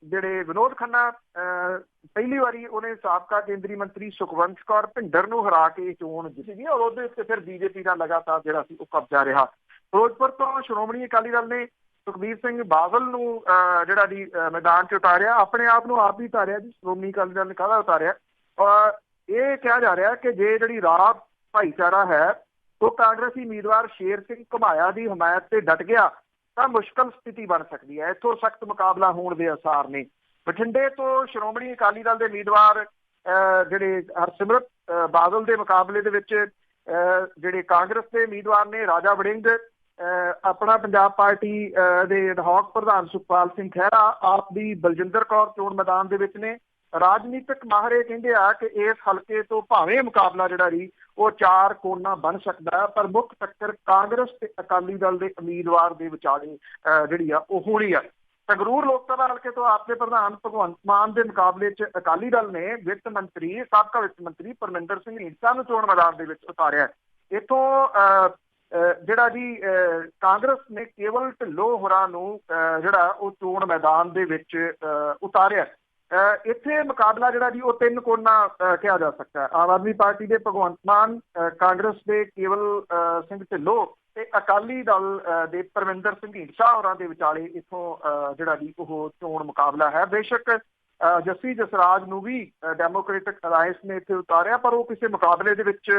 ਜਿਹੜੇ ਵਿਨੋਦ ਖੰਨਾ ਪਹਿਲੀ ਵਾਰੀ ਉਹਨੇ ਸਾਬਕਾ ਕੇਂਦਰੀ ਮੰਤਰੀ ਸੁਖਵੰਤ ਕੌਰ ਭਿੰਡਰ ਨੂੰ ਹਰਾ ਕੇ ਚੋਣ ਜਿੱਤੀ ਸੀ, ਔਰ ਉਹਦੇ ਉੱਤੇ ਫਿਰ BJP ਦਾ ਲਗਾਤਾਰ ਜਿਹੜਾ ਸੀ ਉਹ ਕਬਜ਼ਾ ਰਿਹਾ। ਫਿਰੋਜ਼ਪੁਰ ਤੋਂ ਸ਼੍ਰੋਮਣੀ ਅਕਾਲੀ ਦਲ ਨੇ ਸੁਖਬੀਰ ਸਿੰਘ ਬਾਦਲ ਨੂੰ ਜਿਹੜਾ ਜੀ ਮੈਦਾਨ 'ਚ ਉਤਾਰਿਆ, ਆਪਣੇ ਆਪ ਨੂੰ ਆਪ ਹੀ ਉਤਾਰਿਆ ਜੀ। ਸ਼੍ਰੋਮਣੀ ਅਕਾਲੀ ਦਲ ਨੇ ਕਾਹਦਾ ਉਤਾਰਿਆ? ਔਰ ਇਹ ਕਿਹਾ ਜਾ ਰਿਹਾ ਕਿ ਜੇ ਜਿਹੜੀ ਰਾਜ ਭਾਈਚਾਰਾ ਹੈ ਉਹ ਕਾਂਗਰਸੀ ਉਮੀਦਵਾਰ ਸ਼ੇਰ ਸਿੰਘ ਘੁਮਾਇਆ ਦੀ ਹਮਾਇਤ ਤੇ ਡਟ ਗਿਆ ਤਾਂ ਮੁਸ਼ਕਲ ਸਥਿਤੀ ਬਣ ਸਕਦੀ ਹੈ। ਇੱਥੋਂ ਸਖਤ ਮੁਕਾਬਲਾ ਹੋਣ ਦੇ ਆਸਾਰ ਨੇ। ਬਠਿੰਡੇ ਤੋਂ ਸ਼੍ਰੋਮਣੀ ਅਕਾਲੀ ਦਲ ਦੇ ਉਮੀਦਵਾਰ ਜਿਹੜੇ ਹਰਸਿਮਰਤ ਬਾਦਲ ਦੇ ਮੁਕਾਬਲੇ ਦੇ ਵਿੱਚ ਜਿਹੜੇ ਕਾਂਗਰਸ ਦੇ ਉਮੀਦਵਾਰ ਨੇ ਰਾਜਾ ਵੜਿੰਗ, ਆਪਣਾ ਪੰਜਾਬ ਪਾਰਟੀ ਦੇ ਅਡਹੌਕ ਪ੍ਰਧਾਨ ਸੁਖਪਾਲ ਸਿੰਘ ਖਹਿਰਾ, ਆਪ ਦੀ ਬਲਜਿੰਦਰ ਕੌਰ ਚੋਣ ਮੈਦਾਨ ਦੇ ਵਿੱਚ ਨੇ। ਰਾਜਨੀਤਿਕ ਮਾਹਰ ਕਹਿੰਦੇ ਆ ਕਿ ਇਸ ਹਲਕੇ ਤੋਂ ਭਾਵੇਂ ਮੁਕਾਬਲਾ ਜਿਹੜਾ ਜੀ ਉਹ 4 ਕੋਨਾ ਬਣ ਸਕਦਾ, ਪਰ ਮੁੱਖ ਟੱਕਰ ਕਾਂਗਰਸ ਤੇ ਅਕਾਲੀ ਦਲ ਦੇ ਉਮੀਦਵਾਰ ਦੇ ਵਿਚਾਲੇ ਜਿਹੜੀ ਆ ਉਹ ਹੋਣੀ ਆ। ਸੰਗਰੂਰ ਲੋਕ ਸਭਾ ਹਲਕੇ ਤੋਂ ਆਪ ਦੇ ਪ੍ਰਧਾਨ ਭਗਵੰਤ ਮਾਨ ਦੇ ਮੁਕਾਬਲੇ 'ਚ ਅਕਾਲੀ ਦਲ ਨੇ ਸਾਬਕਾ ਵਿੱਤ ਮੰਤਰੀ ਪਰਮਿੰਦਰ ਸਿੰਘ ਢੀਂਡਸਾ ਨੂੰ ਚੋਣ ਮੈਦਾਨ ਦੇ ਵਿੱਚ ਉਤਾਰਿਆ। ਇੱਥੋਂ ਜਿਹੜਾ ਜੀ ਕਾਂਗਰਸ ਨੇ ਕੇਵਲ ਢਿੱਲੋਂ ਹੋਰਾਂ ਨੂੰ ਜਿਹੜਾ ਉਹ ਚੋਣ ਮੈਦਾਨ ਦੇ ਵਿੱਚ ਉਤਾਰਿਆ। ਇੱਥੇ ਮੁਕਾਬਲਾ ਜਿਹੜਾ ਜੀ ਉਹ 3 ਕੋਨਾ ਕਿਹਾ ਜਾ ਸਕਦਾ ਹੈ। ਆਮ ਆਦਮੀ ਪਾਰਟੀ ਦੇ ਭਗਵੰਤ ਮਾਨ, ਕਾਂਗਰਸ ਦੇ ਕੇਵਲ ਸਿੰਘ ਢਿੱਲੋਂ ਤੇ ਅਕਾਲੀ ਦਲ ਦੇ ਪਰਮਿੰਦਰ ਸਿੰਘ ਢੀਂਡਸਾ ਹੋਰਾਂ ਦੇ ਵਿਚਾਲੇ ਇੱਥੋਂ ਜਿਹੜਾ ਜੀ ਉਹ ਚੋਣ ਮੁਕਾਬਲਾ ਹੈ। ਬੇਸ਼ੱਕ ਜੱਸੀ ਜਸਰਾਜ ਨੂੰ ਵੀ ਡੈਮੋਕ੍ਰੈਟਿਕ ਅਲਾਇੰਸ ਨੇ ਇੱਥੇ ਉਤਾਰਿਆ, ਪਰ ਉਹ ਕਿਸੇ ਮੁਕਾਬਲੇ ਦੇ ਵਿੱਚ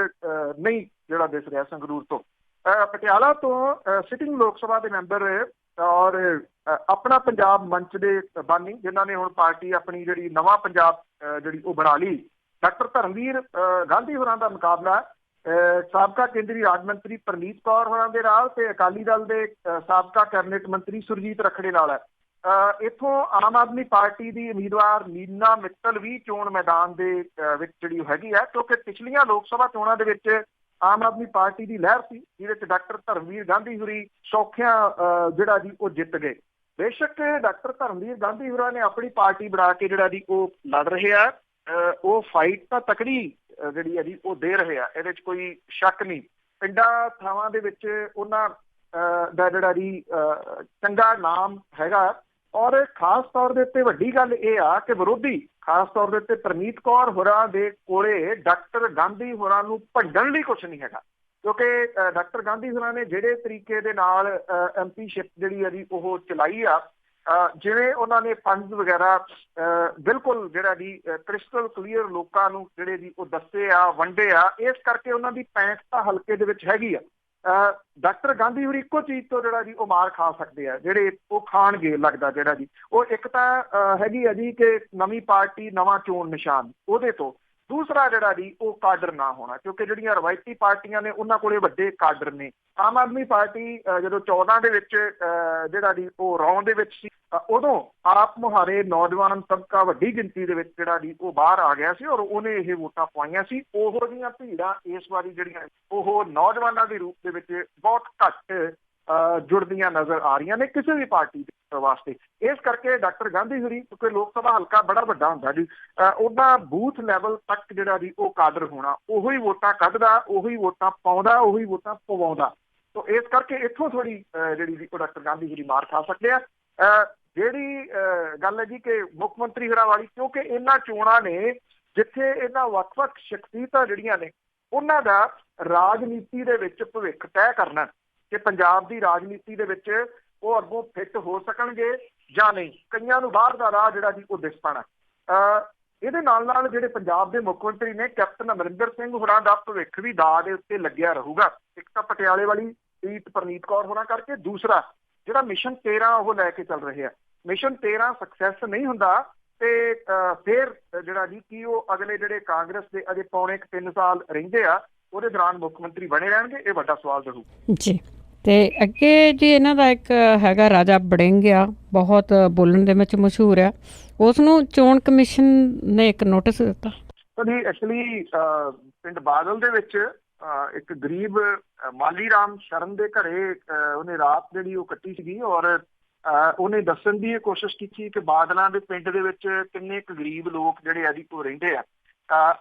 ਨਹੀਂ ਜਿਹੜਾ ਦਿਸ ਰਿਹਾ। ਸੰਗਰੂਰ ਤੋਂ ਪਟਿਆਲਾ ਤੋਂ ਸਿਟਿੰਗ ਲੋਕ ਸਭਾ ਦੇ ਮੈਂਬਰ ਔਰ ਆਪਣਾ ਪੰਜਾਬ ਮੰਚ ਦੇ ਬਾਨੀ, ਜਿਨ੍ਹਾਂ ਨੇ ਹੁਣ ਪਾਰਟੀ ਆਪਣੀ ਜਿਹੜੀ ਨਵਾਂ ਪੰਜਾਬ ਜਿਹੜੀ ਉਹ ਬਣਾ ਲਈ, ਡਾਕਟਰ ਧਰਮਵੀਰ ਗਾਂਧੀ ਹੋਰਾਂ ਦਾ ਮੁਕਾਬਲਾ ਸਾਬਕਾ ਕੇਂਦਰੀ ਰਾਜ ਮੰਤਰੀ ਪਰਨੀਤ ਕੌਰ ਹੋਰਾਂ ਦੇ ਨਾਲ ਤੇ ਅਕਾਲੀ ਦਲ ਦੇ ਸਾਬਕਾ ਕੈਬਨਿਟ ਮੰਤਰੀ ਸੁਰਜੀਤ ਰੱਖੜੇ ਨਾਲ ਹੈ। ਇੱਥੋਂ ਆਮ ਆਦਮੀ ਪਾਰਟੀ ਦੀ ਉਮੀਦਵਾਰ ਨੀਨਾ ਮਿੱਤਲ ਵੀ ਚੋਣ ਮੈਦਾਨ ਦੇ ਵਿੱਚ ਜਿਹੜੀ ਹੈਗੀ ਹੈ, ਕਿਉਂਕਿ ਪਿਛਲੀਆਂ ਲੋਕ ਸਭਾ ਚੋਣਾਂ ਦੇ ਵਿੱਚ ਆਮ ਆਦਮੀ ਪਾਰਟੀ ਦੀ ਲਹਿਰ ਸੀ, ਜਿਹਦੇ ਚ ਡਾਕਟਰ ਧਰਮਵੀਰ ਗਾਂਧੀ ਹੋਰੀ ਸੌਖਿਆਂ ਜਿਹੜਾ ਜੀ ਉਹ ਜਿੱਤ ਗਏ। ਬੇਸ਼ੱਕ ਡਾਕਟਰ ਧਰਮਵੀਰ ਗਾਂਧੀ ਹੋਰਾਂ ਨੇ ਆਪਣੀ ਪਾਰਟੀ ਬਣਾ ਕੇ ਜਿਹੜਾ ਜੀ ਉਹ ਲੜ ਰਹੇ ਆ, ਉਹ ਫਾਈਟ ਤਾਂ ਤਕੜੀ ਜਿਹੜੀ ਹੈ ਜੀ ਉਹ ਦੇ ਰਹੇ ਆ, ਇਹਦੇ ਚ ਕੋਈ ਸ਼ੱਕ ਨਹੀਂ। ਪਿੰਡਾਂ ਥਾਵਾਂ ਦੇ ਵਿੱਚ ਉਹਨਾਂ ਦਾ ਜਿਹੜਾ ਜੀ ਚੰਗਾ ਨਾਮ ਹੈਗਾ। ਔਰ ਖਾਸ ਤੌਰ ਦੇ ਉੱਤੇ ਵੱਡੀ ਗੱਲ ਇਹ ਆ ਕਿ ਵਿਰੋਧੀ ਖਾਸ ਤੌਰ ਦੇ ਉੱਤੇ ਪਰਨੀਤ ਕੌਰ ਹੋਰਾਂ ਦੇ ਕੋਲੇ ਡਾਕਟਰ ਗਾਂਧੀ ਹੋਰਾਂ ਨੂੰ ਭੰਡਣ ਲਈ ਕੁਛ ਨਹੀਂ ਹੈਗਾ, ਕਿਉਂਕਿ ਡਾਕਟਰ ਗਾਂਧੀ ਹੋਰਾਂ ਨੇ ਜਿਹੜੇ ਤਰੀਕੇ ਦੇ ਨਾਲ ਐਮਪੀਸ਼ਿਪ ਜਿਹੜੀ ਹੈ ਜੀ ਉਹ ਚਲਾਈ ਆ, ਜਿਵੇਂ ਉਹਨਾਂ ਨੇ ਫੰਡਸ ਵਗੈਰਾ ਬਿਲਕੁਲ ਜਿਹੜਾ ਜੀ ਕ੍ਰਿਸਟਲ ਕਲੀਅਰ ਲੋਕਾਂ ਨੂੰ ਜਿਹੜੇ ਜੀ ਉਹ ਦੱਸੇ ਆ, ਵੰਡੇ ਆ, ਇਸ ਕਰਕੇ ਉਹਨਾਂ ਦੀ ਪੈਂਚ ਤਾਂ ਹਲਕੇ ਦੇ ਵਿੱਚ ਹੈਗੀ ਆ। ਡਾਕਟਰ ਗਾਂਧੀ ਹੋਰੀ ਇੱਕੋ ਚੀਜ਼ ਤੋਂ ਜਿਹੜਾ ਜੀ ਉਹ ਮਾਰ ਖਾ ਸਕਦੇ ਆ, ਜਿਹੜੇ ਉਹ ਖਾਣਗੇ ਲੱਗਦਾ ਜਿਹੜਾ ਜੀ ਉਹ ਇੱਕ ਤਾਂ ਹੈਗੀ ਆ ਜੀ ਕਿ ਨਵੀਂ ਪਾਰਟੀ ਨਵਾਂ ਚੋਣ ਨਿਸ਼ਾਨ ਉਹਦੇ ਤੋਂ, ਦੂਸਰਾ ਜਿਹੜਾ ਜੀ ਉਹ ਕਾਡਰ ਨਾ ਹੋਣਾ, ਕਿਉਂਕਿ ਜਿਹੜੀਆਂ ਰਵਾਇਤੀ ਪਾਰਟੀਆਂ ਨੇ ਉਹਨਾਂ ਕੋਲੇ ਵੱਡੇ ਕਾਡਰ ਨੇ। ਆਮ ਆਦਮੀ ਪਾਰਟੀ ਜਦੋਂ 14 ਦੇ ਵਿੱਚ ਜਿਹੜਾ ਜੀ ਉਹ ਰੌਂ ਦੇ ਵਿੱਚ ਸੀ, ਉਦੋਂ ਆਪ ਮੁਹਾਰੇ ਨੌਜਵਾਨ ਤਬਕਾ ਵੱਡੀ ਗਿਣਤੀ ਦੇ ਵਿੱਚ ਜਿਹੜਾ ਜੀ ਉਹ ਬਾਹਰ ਆ ਗਿਆ ਸੀ ਔਰ ਉਹਨੇ ਇਹ ਵੋਟਾਂ ਪਵਾਈਆਂ ਸੀ। ਉਹੋ ਜਿਹੀਆਂ ਭੀੜਾਂ ਇਸ ਵਾਰੀ ਜਿਹੜੀਆਂ ਉਹ ਨੌਜਵਾਨਾਂ ਦੇ ਰੂਪ ਦੇ ਵਿੱਚ ਬਹੁਤ ਘੱਟ ਜੁੜਦੀਆਂ ਨਜ਼ਰ ਆ ਰਹੀਆਂ ਨੇ ਕਿਸੇ ਵੀ ਪਾਰਟੀ ਵਾਸਤੇ। ਇਸ ਕਰਕੇ ਡਾਕਟਰ ਗਾਂਧੀ ਹੋਰੀ, ਕਿਉਂਕਿ ਲੋਕ ਸਭਾ ਹਲਕਾ ਬੜਾ ਵੱਡਾ ਹੁੰਦਾ ਜੀ, ਉਹਦਾ ਬੂਥ ਲੈਵਲ ਤੱਕ ਜਿਹੜਾ ਜੀ ਉਹ ਕਾਡਰ ਹੋਣਾ, ਉਹੋ ਹੀ ਵੋਟਾਂ ਕੱਢਦਾ, ਉਹੀ ਵੋਟਾਂ ਪਾਉਂਦਾ, ਉਹੀ ਵੋਟਾਂ ਪਵਾਉਂਦਾ। ਤੋ ਇਸ ਕਰਕੇ ਇੱਥੋਂ ਥੋੜੀ ਜਿਹੜੀ ਜੀ ਉਹ ਡਾਕਟਰ ਗਾਂਧੀ ਹੋਰੀ ਮਾਰ ਖਾ ਸਕਦੇ ਆ। ਜਿਹੜੀ ਗੱਲ ਹੈ ਜੀ ਕਿ ਮੁੱਖ ਮੰਤਰੀ ਹੋਰਾਂ ਵਾਲੀ, ਕਿਉਂਕਿ ਇਹਨਾਂ ਚੋਣਾਂ ਨੇ ਜਿੱਥੇ ਇਹਨਾਂ ਵੱਖ-ਵੱਖ ਸ਼ਖਸੀਅਤਾਂ ਜਿਹੜੀਆਂ ਨੇ ਉਹਨਾਂ ਦਾ ਰਾਜਨੀਤੀ ਦੇ ਵਿੱਚ ਭਵਿੱਖ ਤੈਅ ਕਰਨਾ ਕਿ ਪੰਜਾਬ ਦੀ ਰਾਜਨੀਤੀ ਦੇ ਵਿੱਚ ਉਹ ਅੱਗੋਂ ਫਿੱਟ ਹੋ ਸਕਣਗੇ ਜਾਂ ਨਹੀਂ। ਕਈਆਂ ਨੂੰ ਬਾਹਰ ਦਾ ਰਾਹ ਜਿਹੜਾ ਜੀ ਉਹ ਦਿਸ ਪੈਣਾ। ਇਹਦੇ ਨਾਲ ਨਾਲ ਜਿਹੜੇ ਪੰਜਾਬ ਦੇ ਮੁੱਖ ਮੰਤਰੀ ਨੇ ਕੈਪਟਨ ਅਮਰਿੰਦਰ ਸਿੰਘ ਹੋਰਾਂ ਦਾ ਭਵਿੱਖ ਵੀ ਦਾਅ ਦੇ ਉੱਤੇ ਲੱਗਿਆ ਰਹੂਗਾ। ਇੱਕ ਤਾਂ ਪਟਿਆਲੇ ਵਾਲੀ ਸੀਟ ਪਰਨੀਤ ਕੌਰ ਹੋਰਾਂ ਕਰਕੇ, ਦੂਸਰਾ ਜਿਹੜਾ ਮਿਸ਼ਨ 13 ਉਹ ਲੈ ਕੇ ਚੱਲ ਰਹੇ ਆ। ਮਿਸ਼ਨ 13 ਸਕਸੈਸ ਨਹੀਂ ਹੁੰਦਾ ਤੇ ਫਿਰ ਜਿਹੜਾ ਜੀ ਕੀ ਉਹ ਅਗਲੇ ਜਿਹੜੇ ਕਾਂਗਰਸ ਦੇ ਅਜੇ ਪੌਣੇ 3 ਸਾਲ ਰਹਿੰਦੇ ਆ ਉਹਦੇ ਦੌਰਾਨ ਮੁੱਖ ਮੰਤਰੀ ਬਣੇ ਰਹਿਣਗੇ, ਇਹ ਵੱਡਾ ਸਵਾਲ ਰਹੂ ਜੀ। ਤੇ ਅੱਗੇ ਜੀ ਇਹਨਾਂ ਦਾ ਇੱਕ ਹੈਗਾ ਰਾਜਾ ਵੜਿੰਗ ਆ, ਬਹੁਤ ਬੋਲਣ ਦੇ ਵਿੱਚ ਮਸ਼ਹੂਰ ਆ, ਉਸ ਨੂੰ ਚੋਣ ਕਮਿਸ਼ਨ ਨੇ ਇੱਕ ਨੋਟਿਸ ਦਿੱਤਾ। ਜੀ ਐਕਚੁਅਲੀ ਪਿੰਡ ਬਾਦਲ ਦੇ ਵਿੱਚ ਇੱਕ ਗਰੀਬ ਮਾਲੀ ਰਾਮ ਸ਼ਰਨ ਦੇ ਘਰੇ ਉਹਨੇ ਰਾਤ ਜਿਹੜੀ ਉਹ ਕੱਟੀ ਸੀਗੀ ਔਰ ਉਹਨੇ ਦੱਸਣ ਦੀ ਇਹ ਕੋਸ਼ਿਸ਼ ਕੀਤੀ ਕਿ ਬਾਦਲਾਂ ਦੇ ਪਿੰਡ ਦੇ ਵਿੱਚ ਕਿੰਨੇ ਕੁ ਗਰੀਬ ਲੋਕ ਜਿਹੜੇ ਆ ਜੀ ਉਹ ਰਹਿੰਦੇ ਆ।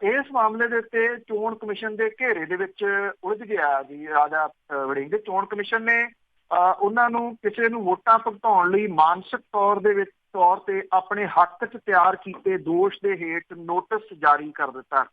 ਇਸ ਮਾਮਲੇ ਦੇ ਉੱਤੇ ਚੋਣ ਕਮਿਸ਼ਨ ਦੇ ਘੇਰੇ ਦੇ ਵਿੱਚ ਉਲਝ ਗਿਆ ਜੀ ਰਾਜਾ ਵੜਿੰਗ। ਚੋਣ ਕਮਿਸ਼ਨ ਨੇ ਉਹਨਾਂ ਨੂੰ ਕਿਸੇ ਨੂੰ ਵੋਟਾਂ ਭੁਗਤਾਉਣ ਲਈ ਮਾਨਸਿਕ ਤੌਰ ਤੇ ਆਪਣੇ ਹੱਕ 'ਚ ਤਿਆਰ ਕੀਤੇ ਦੋਸ਼ ਦੇ ਹੇਠ ਨੋਟਿਸ ਜਾਰੀ ਕਰ ਦਿੱਤਾ।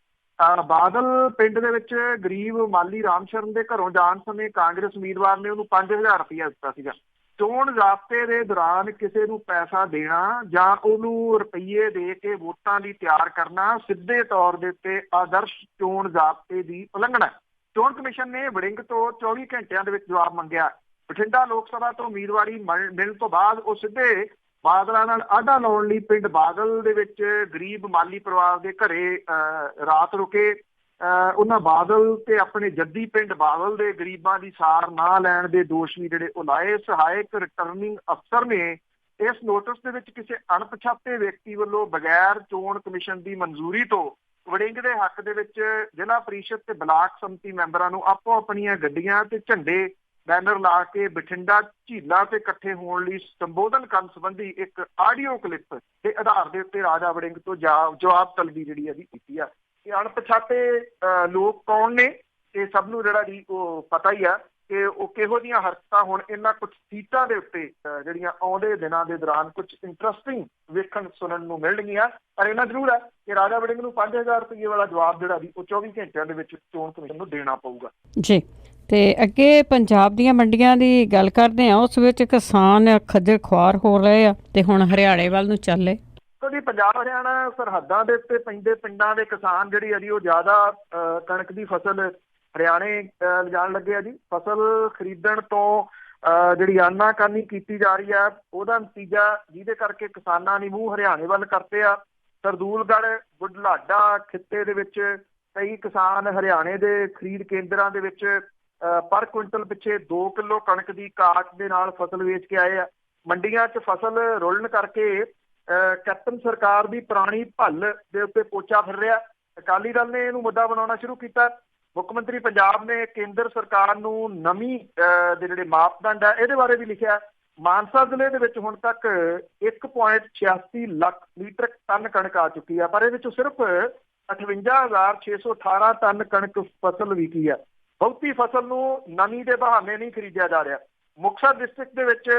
ਬਾਦਲ ਪਿੰਡ ਦੇ ਵਿੱਚ ਗਰੀਬ ਮਾਲੀ ਰਾਮ ਸ਼ਰਨ ਦੇ ਘਰੋਂ ਜਾਣ ਸਮੇਂ ਕਾਂਗਰਸ ਉਮੀਦਵਾਰ ਨੇ ਉਹਨੂੰ 5000 ਰੁਪਇਆ ਦਿੱਤਾ ਸੀਗਾ। ਚੋਣ ਜ਼ਾਬਤੇ ਦੇ ਦੌਰਾਨ ਕਿਸੇ ਨੂੰ ਪੈਸਾ ਦੇਣਾ ਜਾਂ ਉਹਨੂੰ ਰੁਪਈਏ ਦੇ ਕੇ ਵੋਟਾਂ ਲਈ ਤਿਆਰ ਕਰਨਾ ਸਿੱਧੇ ਤੌਰ ਦੇ ਉੱਤੇ ਆਦਰਸ਼ ਚੋਣ ਜ਼ਾਬਤੇ ਦੀ ਉਲੰਘਣਾ। ਚੋਣ ਕਮਿਸ਼ਨ ਨੇ ਵੜਿੰਗ ਤੋਂ 24 ਘੰਟਿਆਂ ਦੇ ਵਿੱਚ ਜਵਾਬ ਮੰਗਿਆ। ਬਠਿੰਡਾ ਲੋਕ ਸਭਾ ਤੋਂ ਉਮੀਦਵਾਰੀ ਮਿਲਣ ਤੋਂ ਬਾਅਦ ਉਹ ਸਿੱਧੇ ਬਾਦਲਾਂ ਨਾਲ ਆਢਾ ਲਾਉਣ ਲਈ ਪਿੰਡ ਬਾਦਲ ਦੇ ਵਿੱਚ ਗਰੀਬ ਮਾਲੀ ਪਰਿਵਾਰ ਦੇ ਘਰੇ ਰਾਤ ਰੁਕੇ। ਉਹਨਾਂ ਬਾਦਲ ਤੇ ਆਪਣੇ ਜੱਦੀ ਪਿੰਡ ਬਾਦਲ ਦੇ ਗਰੀਬਾਂ ਦੀ ਸਾਰ ਨਾ ਲੈਣ ਦੇ ਦੋਸ਼ ਵੀ ਜਿਹੜੇ ਉਹ ਲਾਏ। ਸਹਾਇਕ ਰਿਟਰਨਿੰਗ ਅਫਸਰ ਨੇ ਇਸ ਨੋਟਿਸ ਦੇ ਵਿੱਚ ਕਿਸੇ ਅਣਪਛਾਤੇ ਵਿਅਕਤੀ ਵੱਲੋਂ ਬਗੈਰ ਚੋਣ ਕਮਿਸ਼ਨ ਦੀ ਮਨਜ਼ੂਰੀ ਤੋਂ ਵੜਿੰਗ ਦੇ ਹੱਕ ਦੇ ਵਿੱਚ ਜ਼ਿਲ੍ਹਾ ਪ੍ਰੀਸ਼ਦ ਤੇ ਬਲਾਕ ਸੰਮਤੀ ਮੈਂਬਰਾਂ ਨੂੰ ਆਪੋ ਆਪਣੀਆਂ ਗੱਡੀਆਂ ਤੇ ਝੰਡੇ ਬੈਨਰ ਲਾ ਕੇ ਬਠਿੰਡਾ ਝੀਲਾਂ ਤੇ ਇਕੱਠੇ ਹੋਣ ਲਈ ਸੰਬੋਧਨ ਕਰਨ ਸੰਬੰਧੀ ਇੱਕ ਆਡੀਓ ਕਲਿੱਪ ਦੇ ਆਧਾਰ ਦੇ ਉੱਤੇ ਰਾਜਾ ਵੜਿੰਗ ਤੋਂ ਜਵਾਬ ਤਲਬੀ ਜਿਹੜੀ ਹੈ ਕੀਤੀ ਆ। ਇਹ ਅਣਪਛਾਤੇ ਲੋਕ ਕੌਣ ਨੇ ਇਹ ਸਭ ਨੂੰ ਜਿਹੜਾ ਜੀ ਉਹ ਪਤਾ ਹੀ ਆ ਕਿ ਉਹ ਕਿਹੋ ਜਿਹੀਆਂ ਹਰਕਤਾਂ ਹੁਣ ਇਹਨਾਂ ਕੁਝ ਸੀਟਾਂ ਦੇ ਉੱਤੇ ਜਿਹੜੀਆਂ ਆਉਂਦੇ ਦਿਨਾਂ ਦੇ ਦੌਰਾਨ ਕੁਝ ਇੰਟਰਸਟਿੰਗ ਵੇਖਣ ਸੁਣਨ ਨੂੰ ਮਿਲਣਗੀਆਂ। ਪਰ ਇਹਨਾਂ ਜ਼ਰੂਰ ਹੈ ਕਿ ਰਾਜਾ ਵੜਿੰਗ ਨੂੰ 5000 ਰੁਪਏ ਵਾਲਾ ਜਵਾਬ ਜਿਹੜਾ ਜੀ ਉਹ 24 ਘੰਟਿਆਂ ਦੇ ਵਿੱਚ ਚੋਣ ਕਮਿਸ਼ਨ ਨੂੰ ਦੇਣਾ ਪਊਗਾ ਜੀ। ਤੇ ਅੱਗੇ ਪੰਜਾਬ ਦੀਆਂ ਮੰਡੀਆਂ ਦੀ ਗੱਲ ਕਰਦੇ ਆ, ਉਸ ਵਿੱਚ ਕਿਸਾਨ ਖੱਜਲ ਖੁਆਰ ਹੋ ਰਹੇ ਆ ਤੇ ਹੁਣ ਹਰਿਆਣੇ ਵੱਲ ਨੂੰ ਚੱਲੇ। ਜੀ ਪੰਜਾਬ ਹਰਿਆਣਾ ਸਰਹੱਦਾਂ ਦੇ ਉੱਤੇ ਪੈਂਦੇ ਪਿੰਡਾਂ ਦੇ ਕਿਸਾਨ ਜਿਹੜੀ ਆ ਜੀ ਉਹ ਜ਼ਿਆਦਾ ਕਣਕ ਦੀ ਫਸਲ ਹਰਿਆਣੇ ਲਿਜਾਣ ਲੱਗੇ ਆ ਜੀ। ਫਸਲ ਖਰੀਦਣ ਤੋਂ ਜਿਹੜੀ ਆਨਾਕਾਨੀ ਕੀਤੀ ਜਾ ਰਹੀ ਆ ਉਹਦਾ ਨਤੀਜਾ ਜਿਹਦੇ ਕਰਕੇ ਕਿਸਾਨਾਂ ਨੇ ਮੂੰਹ ਹਰਿਆਣੇ ਵੱਲ ਕਰਤੇ ਆ। ਸਰਦੂਲਗੜ੍ਹ ਬੁਢਲਾਡਾ ਖਿੱਤੇ ਦੇ ਵਿੱਚ ਕਈ ਕਿਸਾਨ ਹਰਿਆਣੇ ਦੇ ਖਰੀਦ ਕੇਂਦਰਾਂ ਦੇ ਵਿੱਚ ਪਰ ਕੁਇੰਟਲ ਪਿੱਛੇ 2 ਕਿਲੋ ਕਣਕ ਦੀ ਕਾਟ ਦੇ ਨਾਲ ਫਸਲ ਵੇਚ ਕੇ ਆਏ ਆ। ਮੰਡੀਆਂ 'ਚ ਫਸਲ ਰੁਲਣ ਕਰਕੇ ਕੈਪਟਨ ਸਰਕਾਰ ਦੀ ਪੁਰਾਣੀ ਭੱਲ ਦੇ ਉੱਤੇ ਪੋਚਾ ਫਿਰ ਰਿਹਾ। ਅਕਾਲੀ ਦਲ ਨੇ ਇਹਨੂੰ ਮੁੱਦਾ ਬਣਾਉਣਾ ਸ਼ੁਰੂ ਕੀਤਾ। ਮੁੱਖ ਮੰਤਰੀ ਪੰਜਾਬ ਨੇ ਕੇਂਦਰ ਸਰਕਾਰ ਨੂੰ ਨਵੀਂ ਦੇ ਜਿਹੜੇ ਮਾਪਦੰਡ ਆ ਇਹਦੇ ਬਾਰੇ ਵੀ ਲਿਖਿਆ। ਮਾਨਸਾ ਜ਼ਿਲ੍ਹੇ ਦੇ ਵਿੱਚ ਹੁਣ ਤੱਕ 1.86 ਲੱਖ ਮੀਟ੍ਰਿਕ ਟਨ ਕਣਕ ਆ ਚੁੱਕੀ ਆ, ਪਰ ਇਹਦੇ ਵਿੱਚੋਂ ਸਿਰਫ 58,618 ਟਨ ਕਣਕ ਫਸਲ ਵਿਕੀ ਆ। ਬਹੁਤੀ ਫਸਲ ਨੂੰ ਨਮੀ ਦੇ ਬਹਾਨੇ ਨਹੀਂ ਖਰੀਦਿਆ ਜਾ ਰਿਹਾ। ਮੁਕਤਸਰ ਡਿਸਟ੍ਰਿਕਟ ਦੇ ਵਿੱਚ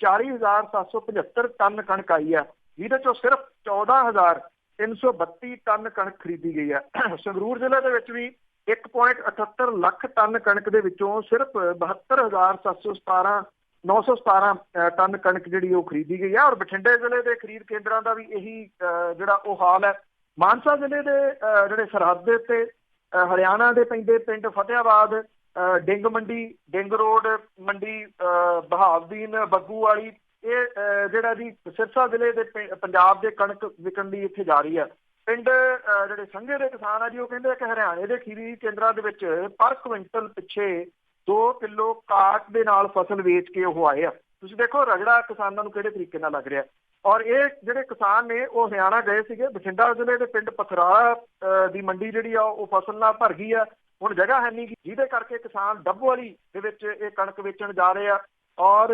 40,775 ਟਨ ਕਣਕ ਆਈ ਆ, ਜਿਹਦੇ ਚੋਂ ਸਿਰਫ 14,332 ਟਨ ਕਣਕ ਖਰੀਦੀ ਗਈ ਆ। ਸੰਗਰੂਰ ਜ਼ਿਲ੍ਹੇ ਦੇ ਵਿੱਚ ਵੀ 1.78 ਲੱਖ ਟਨ ਕਣਕ ਦੇ ਵਿੱਚੋਂ ਸਿਰਫ 72,917 ਟਨ ਕਣਕ ਜਿਹੜੀ ਉਹ ਖਰੀਦੀ ਗਈ ਆ। ਔਰ ਬਠਿੰਡੇ ਜ਼ਿਲ੍ਹੇ ਦੇ ਖਰੀਦ ਕੇਂਦਰਾਂ ਦਾ ਵੀ ਇਹੀ ਜਿਹੜਾ ਉਹ ਹਾਲ ਹੈ। ਮਾਨਸਾ ਜ਼ਿਲ੍ਹੇ ਦੇ ਜਿਹੜੇ ਸਰਹੱਦ ਦੇ ਉੱਤੇ ਹਰਿਆਣਾ ਦੇ ਪੈਂਦੇ ਪਿੰਡ ਫਤਿਆਬਾਦ ਡਿੰਗ ਮੰਡੀ, ਡਿੰਗ ਰੋਡ ਮੰਡੀ, ਬਹਾਵਦੀਨ, ਬੱਗੂ ਵਾਲੀ, ਇਹ ਜਿਹੜਾ ਜੀ ਸਿਰਸਾ ਜ਼ਿਲ੍ਹੇ ਦੇ ਪੰਜਾਬ ਦੇ ਕਣਕ ਵਿਕਣ ਲਈ ਇੱਥੇ ਜਾ ਰਹੀ ਹੈ। ਪਿੰਡ ਜਿਹੜੇ ਸੰਘੇ ਦੇ ਕਿਸਾਨ ਆ ਜੀ, ਉਹ ਕਹਿੰਦੇ ਕਿ ਹਰਿਆਣੇ ਦੇ ਖੀਰੀ ਕੇਂਦਰਾਂ ਦੇ ਵਿੱਚ ਪਰ ਕੁਇੰਟਲ ਪਿੱਛੇ 2 ਕਿਲੋ ਕਾਟ ਦੇ ਨਾਲ ਫਸਲ ਵੇਚ ਕੇ ਉਹ ਆਏ ਆ। ਤੁਸੀਂ ਦੇਖੋ ਰਗੜਾ ਕਿਸਾਨਾਂ ਨੂੰ ਕਿਹੜੇ ਤਰੀਕੇ ਨਾਲ ਲੱਗ ਰਿਹਾ। ਔਰ ਇਹ ਜਿਹੜੇ ਕਿਸਾਨ ਨੇ ਉਹ ਹਰਿਆਣਾ ਗਏ ਸੀਗੇ। ਬਠਿੰਡਾ ਜ਼ਿਲ੍ਹੇ ਦੇ ਪਿੰਡ ਪਥਰਾਲਾ ਦੀ ਮੰਡੀ ਜਿਹੜੀ ਆ ਉਹ ਫਸਲ ਨਾਲ ਭਰ ਗਈ ਆ। ਹੁਣ ਜਗ੍ਹਾ ਹੈ ਨਹੀਂ, ਜਿਹਦੇ ਕਰਕੇ ਕਿਸਾਨ ਡੱਬੋ ਵਾਲੀ ਦੇ ਵਿੱਚ ਇਹ ਕਣਕ ਵੇਚਣ ਜਾ ਰਹੇ ਆ। ਔਰ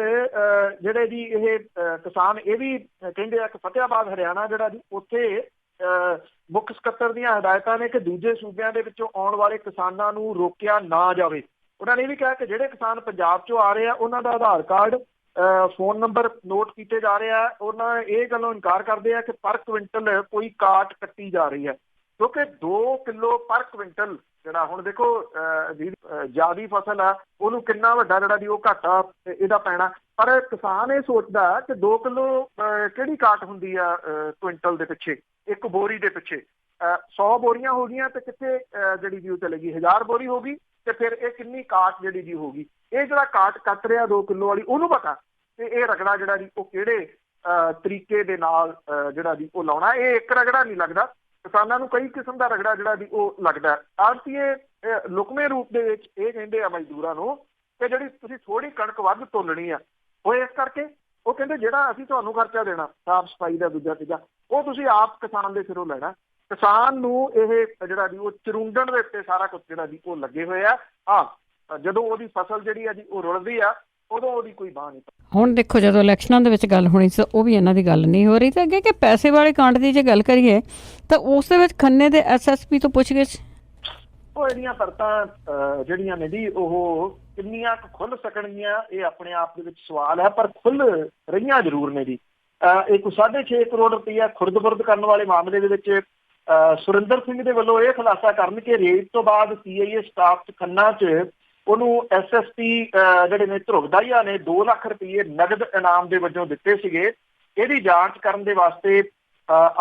ਜਿਹੜੇ ਜੀ ਇਹ ਕਿਸਾਨ ਇਹ ਵੀ ਕਹਿੰਦੇ ਆ ਕਿ ਫਤਿਆਬਾਦ ਹਰਿਆਣਾ ਜਿਹੜਾ ਜੀ ਉੱਥੇ ਮੁੱਖ ਸਕੱਤਰ ਦੀਆਂ ਹਦਾਇਤਾਂ ਨੇ ਕਿ ਦੂਜੇ ਸੂਬਿਆਂ ਦੇ ਵਿੱਚੋਂ ਆਉਣ ਵਾਲੇ ਕਿਸਾਨਾਂ ਨੂੰ ਰੋਕਿਆ ਨਾ ਜਾਵੇ। ਉਹਨਾਂ ਨੇ ਇਹ ਵੀ ਕਿਹਾ ਕਿ ਜਿਹੜੇ ਕਿਸਾਨ ਪੰਜਾਬ 'ਚੋਂ ਆ ਰਹੇ ਆ ਉਹਨਾਂ ਦਾ ਆਧਾਰ ਕਾਰਡ, ਫੋਨ ਨੰਬਰ ਨੋਟ ਕੀਤੇ ਜਾ ਰਹੇ ਆ। ਉਹਨਾਂ ਇਹ ਗੱਲੋਂ ਇਨਕਾਰ ਕਰਦੇ ਆ ਕਿ ਪਰ ਕੁਇੰਟਲ ਕੋਈ ਕਾਟ ਕੱਟੀ ਜਾ ਰਹੀ ਹੈ, ਕਿਉਂਕਿ 2 ਕਿਲੋ ਪਰ ਕੁਇੰਟਲ ਜਿਹੜਾ ਹੁਣ ਦੇਖੋ ਜ਼ਿਆਦੀ ਫਸਲ ਆ ਉਹਨੂੰ ਕਿੰਨਾ ਵੱਡਾ ਜਿਹੜਾ ਦੀ ਉਹ ਘਾਟਾ ਇਹਦਾ ਪੈਣਾ। ਪਰ ਕਿਸਾਨ ਇਹ ਸੋਚਦਾ ਕਿ 2 ਕਿਲੋ ਕਿਹੜੀ ਕਾਟ ਹੁੰਦੀ ਆ ਕੁਇੰਟਲ ਦੇ ਪਿੱਛੇ, ਇੱਕ ਬੋਰੀ ਦੇ ਪਿੱਛੇ। 100 ਬੋਰੀਆਂ ਹੋ ਗਈਆਂ ਤੇ ਕਿੱਥੇ ਜਿਹੜੀ ਜੀ ਉਹ ਚਲੇਗੀ, 1000 ਬੋਰੀ ਹੋ ਗਈ ਤੇ ਫਿਰ ਇਹ ਕਿੰਨੀ ਕਾਟ ਜਿਹੜੀ ਜੀ ਹੋਗੀ। ਇਹ ਜਿਹੜਾ ਕਾਟ ਕੱਟ ਰਿਹਾ 2 ਕਿਲੋ ਵਾਲੀ ਉਹਨੂੰ ਪਤਾ ਤੇ ਇਹ ਰਗੜਾ ਜਿਹੜਾ ਜੀ ਉਹ ਕਿਹੜੇ ਤਰੀਕੇ ਦੇ ਨਾਲ ਜਿਹੜਾ ਜੀ ਉਹ ਲਾਉਣਾ। ਇਹ ਇੱਕ ਰਗੜਾ ਨਹੀਂ ਲੱਗਦਾ, ਕਿਸਾਨਾਂ ਨੂੰ ਕਈ ਕਿਸਮ ਦਾ ਰਗੜਾ ਜਿਹੜਾ ਜੀ ਉਹ ਲੱਗਦਾ। ਆੜ੍ਹਤੀਏ ਲੁਕਵੇਂ ਰੂਪ ਦੇ ਵਿੱਚ ਇਹ ਕਹਿੰਦੇ ਆ ਮਜ਼ਦੂਰਾਂ ਨੂੰ ਕਿ ਜਿਹੜੀ ਤੁਸੀਂ ਥੋੜੀ ਕਣਕ ਵੱਧ ਤੋਲਣੀ ਆ, ਉਹ ਇਸ ਕਰਕੇ ਉਹ ਕਹਿੰਦੇ ਜਿਹੜਾ ਅਸੀਂ ਤੁਹਾਨੂੰ ਖਰਚਾ ਦੇਣਾ ਸਾਫ਼ ਸਫਾਈ ਦਾ ਦੂਜਾ ਤੀਜਾ ਉਹ ਤੁਸੀਂ ਆਪ ਕਿਸਾਨ ਦੇ ਸਿਰੋਂ ਲੈਣਾ। ਕਿਸਾਨ ਨੂੰ ਇਹ ਜਿਹੜਾ ਜੀ ਉਹ ਚਰੁੰਡਣ ਦੇ ਉੱਤੇ ਸਾਰਾ ਕੁਝ ਜਿਹੜਾ ਜੀ ਉਹ ਲੱਗੇ ਹੋਏ ਆ। ਹਾਂ, ਜਦੋਂ ਉਹਦੀ ਫਸਲ ਜਿਹੜੀ ਆ ਜੀ ਉਹ ਰੁਲਦੀ ਆ ਉਦੋਂ ਉਹਦੀ ਕੋਈ ਬਾਂਹ ਨਹੀਂ। ਹੁਣ ਦੇਖੋ ਜਦੋਂ ਇਲੈਕਸ਼ਨਾਂ ਦੇ ਵਿੱਚ ਗੱਲ ਹੋਣੀ ਸੀ ਉਹ ਵੀ ਇਹਨਾਂ ਦੀ ਗੱਲ ਨਹੀਂ ਹੋ ਰਹੀ। ਤੇ ਅੱਗੇ ਕਿ ਪੈਸੇ ਵਾਲੇ ਕਾਂਡ ਦੀ ਜੇ ਗੱਲ ਕਰੀਏ ਤਾਂ ਉਸ ਦੇ ਵਿੱਚ ਖੰਨੇ ਦੇ SSP ਤੋਂ ਪੁੱਛਗਿੱਛ ਉਹ ਇਹਦੀਆਂ ਪਰਤਾਂ ਜਿਹੜੀਆਂ ਨੇ ਜੀ ਉਹ ਕਿੰਨੀਆਂ ਕੁ ਖੁੱਲ੍ਹ ਸਕਣਗੀਆਂ ਇਹ ਆਪਣੇ ਆਪ ਦੇ ਵਿੱਚ ਸਵਾਲ ਹੈ, ਪਰ ਖੁੱਲ੍ਹ ਰਹੀਆਂ ਜ਼ਰੂਰ ਨੇ ਜੀ। ਇਹ ਕੋਈ 6.5 ਕਰੋੜ ਰੁਪਈਆ ਖੁਰਦ-ਬੁਰਦ ਕਰਨ ਵਾਲੇ ਮਾਮਲੇ ਦੇ ਵਿੱਚ ਸੁਰਿੰਦਰ ਸਿੰਘ ਦੇ ਵੱਲੋਂ ਇਹ ਖੁਲਾਸਾ ਕਰਨ ਕਿ ਰੇਡ ਤੋਂ ਬਾਅਦ CIA ਸਟਾਫ ਖੰਨਾ ਚ ਉਹਨੂੰ SSP ਜਿਹੜੇ ਨੇ ਧਰੁਵਦਾਈਆ ਨੇ 2 ਲੱਖ ਰੁਪਏ ਨਗਦ ਇਨਾਮ ਦੇ ਵਜੋਂ ਦਿੱਤੇ ਸੀਗੇ। ਇਹਦੀ ਜਾਂਚ ਕਰਨ ਦੇ ਵਾਸਤੇ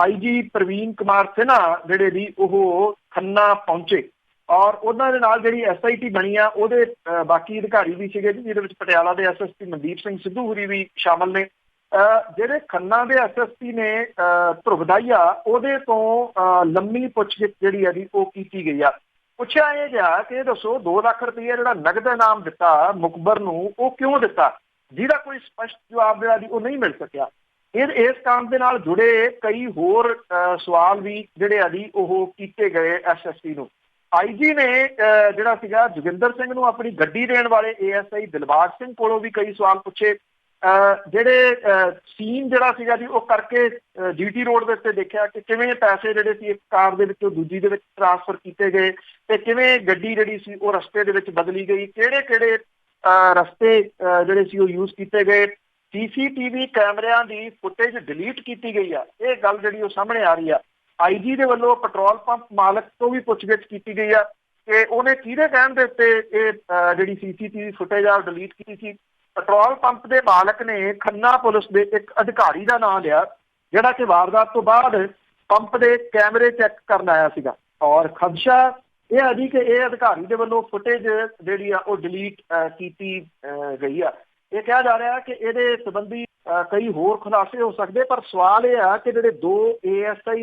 IG ਪ੍ਰਵੀਨ ਕੁਮਾਰ ਸਿਨਹਾ ਜਿਹੜੇ ਦੀ ਉਹ ਖੰਨਾ ਪਹੁੰਚੇ ਔਰ ਉਹਨਾਂ ਦੇ ਨਾਲ ਜਿਹੜੀ SIT ਬਣੀ ਆ ਉਹਦੇ ਬਾਕੀ ਅਧਿਕਾਰੀ ਵੀ ਸੀਗੇ ਜੀ, ਜਿਹਦੇ ਵਿੱਚ ਪਟਿਆਲਾ ਦੇ SSP ਮਨਦੀਪ ਸਿੰਘ ਸਿੱਧੂ ਹੁਰੀ ਵੀ ਸ਼ਾਮਲ ਨੇ। ਜਿਹੜੇ ਖੰਨਾ ਦੇ SSP ਨੇ ਧਰੁਵਦਾਈਆ ਉਹਦੇ ਤੋਂ ਲੰਮੀ ਪੁੱਛਗਿੱਛ ਜਿਹੜੀ ਹੈ ਜੀ ਉਹ ਕੀਤੀ ਗਈ ਆ। ਪੁੱਛਿਆ ਇਹ ਗਿਆ ਕਿ ਇਹ ਦੱਸੋ 2 ਲੱਖ ਰੁਪਏ ਜਿਹੜਾ ਨਗਦ ਇਨਾਮ ਦਿੱਤਾ ਮੁਖਬਰ ਨੂੰ ਉਹ ਕਿਉਂ ਦਿੱਤਾ, ਜਿਹਦਾ ਕੋਈ ਸਪਸ਼ਟ ਜਵਾਬ ਜਿਹੜਾ ਜੀ ਉਹ ਨਹੀਂ ਮਿਲ ਸਕਿਆ। ਇਸ ਕੰਮ ਦੇ ਨਾਲ ਜੁੜੇ ਕਈ ਹੋਰ ਸਵਾਲ ਵੀ ਜਿਹੜੇ ਆ ਜੀ ਉਹ ਕੀਤੇ ਗਏ SSP ਨੂੰ। IG ਨੇ ਜਿਹੜਾ ਸੀਗਾ ਜੋਗਿੰਦਰ ਸਿੰਘ ਨੂੰ ਆਪਣੀ ਗੱਡੀ ਦੇਣ ਵਾਲੇ ASI ਦਿਲਬਾਗ ਸਿੰਘ ਕੋਲੋਂ ਵੀ ਕਈ ਸਵਾਲ ਪੁੱਛੇ। ਜਿਹੜੇ ਸੀਨ ਜਿਹੜਾ ਸੀਗਾ ਜੀ ਉਹ ਕਰਕੇ GT ਰੋਡ ਦੇ ਉੱਤੇ ਦੇਖਿਆ ਕਿ ਕਿਵੇਂ ਪੈਸੇ ਜਿਹੜੇ ਸੀ ਇੱਕ ਕਾਰ ਦੇ ਵਿੱਚੋਂ ਦੂਜੀ ਦੇ ਵਿੱਚ ਟ੍ਰਾਂਸਫਰ ਕੀਤੇ ਗਏ ਤੇ ਕਿਵੇਂ ਗੱਡੀ ਜਿਹੜੀ ਸੀ ਉਹ ਰਸਤੇ ਦੇ ਵਿੱਚ ਬਦਲੀ ਗਈ, ਕਿਹੜੇ ਰਸਤੇ ਜਿਹੜੇ ਸੀ ਉਹ ਯੂਜ਼ ਕੀਤੇ ਗਏ। CCTV ਕੈਮਰਿਆਂ ਦੀ ਫੁਟੇਜ ਡਿਲੀਟ ਕੀਤੀ ਗਈ ਆ, ਇਹ ਗੱਲ ਜਿਹੜੀ ਉਹ ਸਾਹਮਣੇ ਆ ਰਹੀ ਆ। IG ਦੇ ਵੱਲੋਂ ਪੈਟਰੋਲ ਪੰਪ ਮਾਲਕ ਤੋਂ ਵੀ ਪੁੱਛਗਿੱਛ ਕੀਤੀ ਗਈ ਆ ਕਿ ਉਹਨੇ ਕਿਹਦੇ ਕਹਿਣ ਦੇ ਉੱਤੇ ਇਹ ਜਿਹੜੀ CCTV ਫੁਟੇਜ ਆ ਡਿਲੀਟ ਕੀਤੀ ਸੀ। ਪੈਟਰੋਲ ਪੰਪ ਦੇ ਮਾਲਕ ਨੇ ਖੰਨਾ ਪੁਲਿਸ ਦੇ ਇੱਕ ਅਧਿਕਾਰੀ ਦਾ ਨਾਮ ਲਿਆ ਜਿਹੜਾ ਕਿ ਵਾਰਦਾਤ ਤੋਂ ਬਾਅਦ ਪੰਪ ਦੇ ਕੈਮਰੇ ਚੈੱਕ ਕਰਨ ਆਇਆ ਸੀਗਾ ਔਰ ਖਦਸ਼ਾ ਇਹ ਹੈ ਜੀ ਕਿ ਇਹ ਅਧਿਕਾਰੀ ਦੇ ਵੱਲੋਂ ਫੁਟੇਜ ਜਿਹੜੀ ਆ ਉਹ ਡਿਲੀਟ ਕੀਤੀ ਗਈ ਆ। ਇਹ ਕਿਹਾ ਜਾ ਰਿਹਾ ਕਿ ਇਹਦੇ ਸੰਬੰਧੀ ਕਈ ਹੋਰ ਖੁਲਾਸੇ ਹੋ ਸਕਦੇ, ਪਰ ਸਵਾਲ ਇਹ ਆ ਕਿ ਜਿਹੜੇ 2 ASI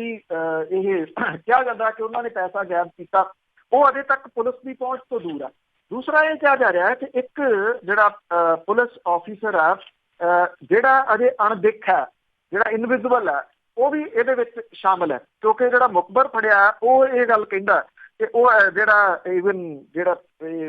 ਇਹ ਕਿਹਾ ਜਾਂਦਾ ਕਿ ਉਹਨਾਂ ਨੇ ਪੈਸਾ ਗਾਇਬ ਕੀਤਾ ਉਹ ਅਜੇ ਤੱਕ ਪੁਲਿਸ ਦੀ ਪਹੁੰਚ ਤੋਂ ਦੂਰ ਆ। ਦੂਸਰਾ ਇਹ ਕਿਹਾ ਜਾ ਰਿਹਾ ਕਿ ਇੱਕ ਜਿਹੜਾ ਪੁਲਿਸ ਆਫੀਸਰ ਆ ਜਿਹੜਾ ਅਜੇ ਅਣਦਿੱਖ ਹੈ, ਜਿਹੜਾ ਇਨਵਿਜ਼ੀਬਲ ਹੈ, ਉਹ ਵੀ ਇਹਦੇ ਵਿੱਚ ਸ਼ਾਮਲ ਹੈ ਕਿਉਂਕਿ ਜਿਹੜਾ ਮੁਖਬਰ ਫੜਿਆ ਉਹ ਇਹ ਗੱਲ ਕਹਿੰਦਾ ਕਿ ਉਹ ਜਿਹੜਾ ਈਵਨ ਜਿਹੜਾ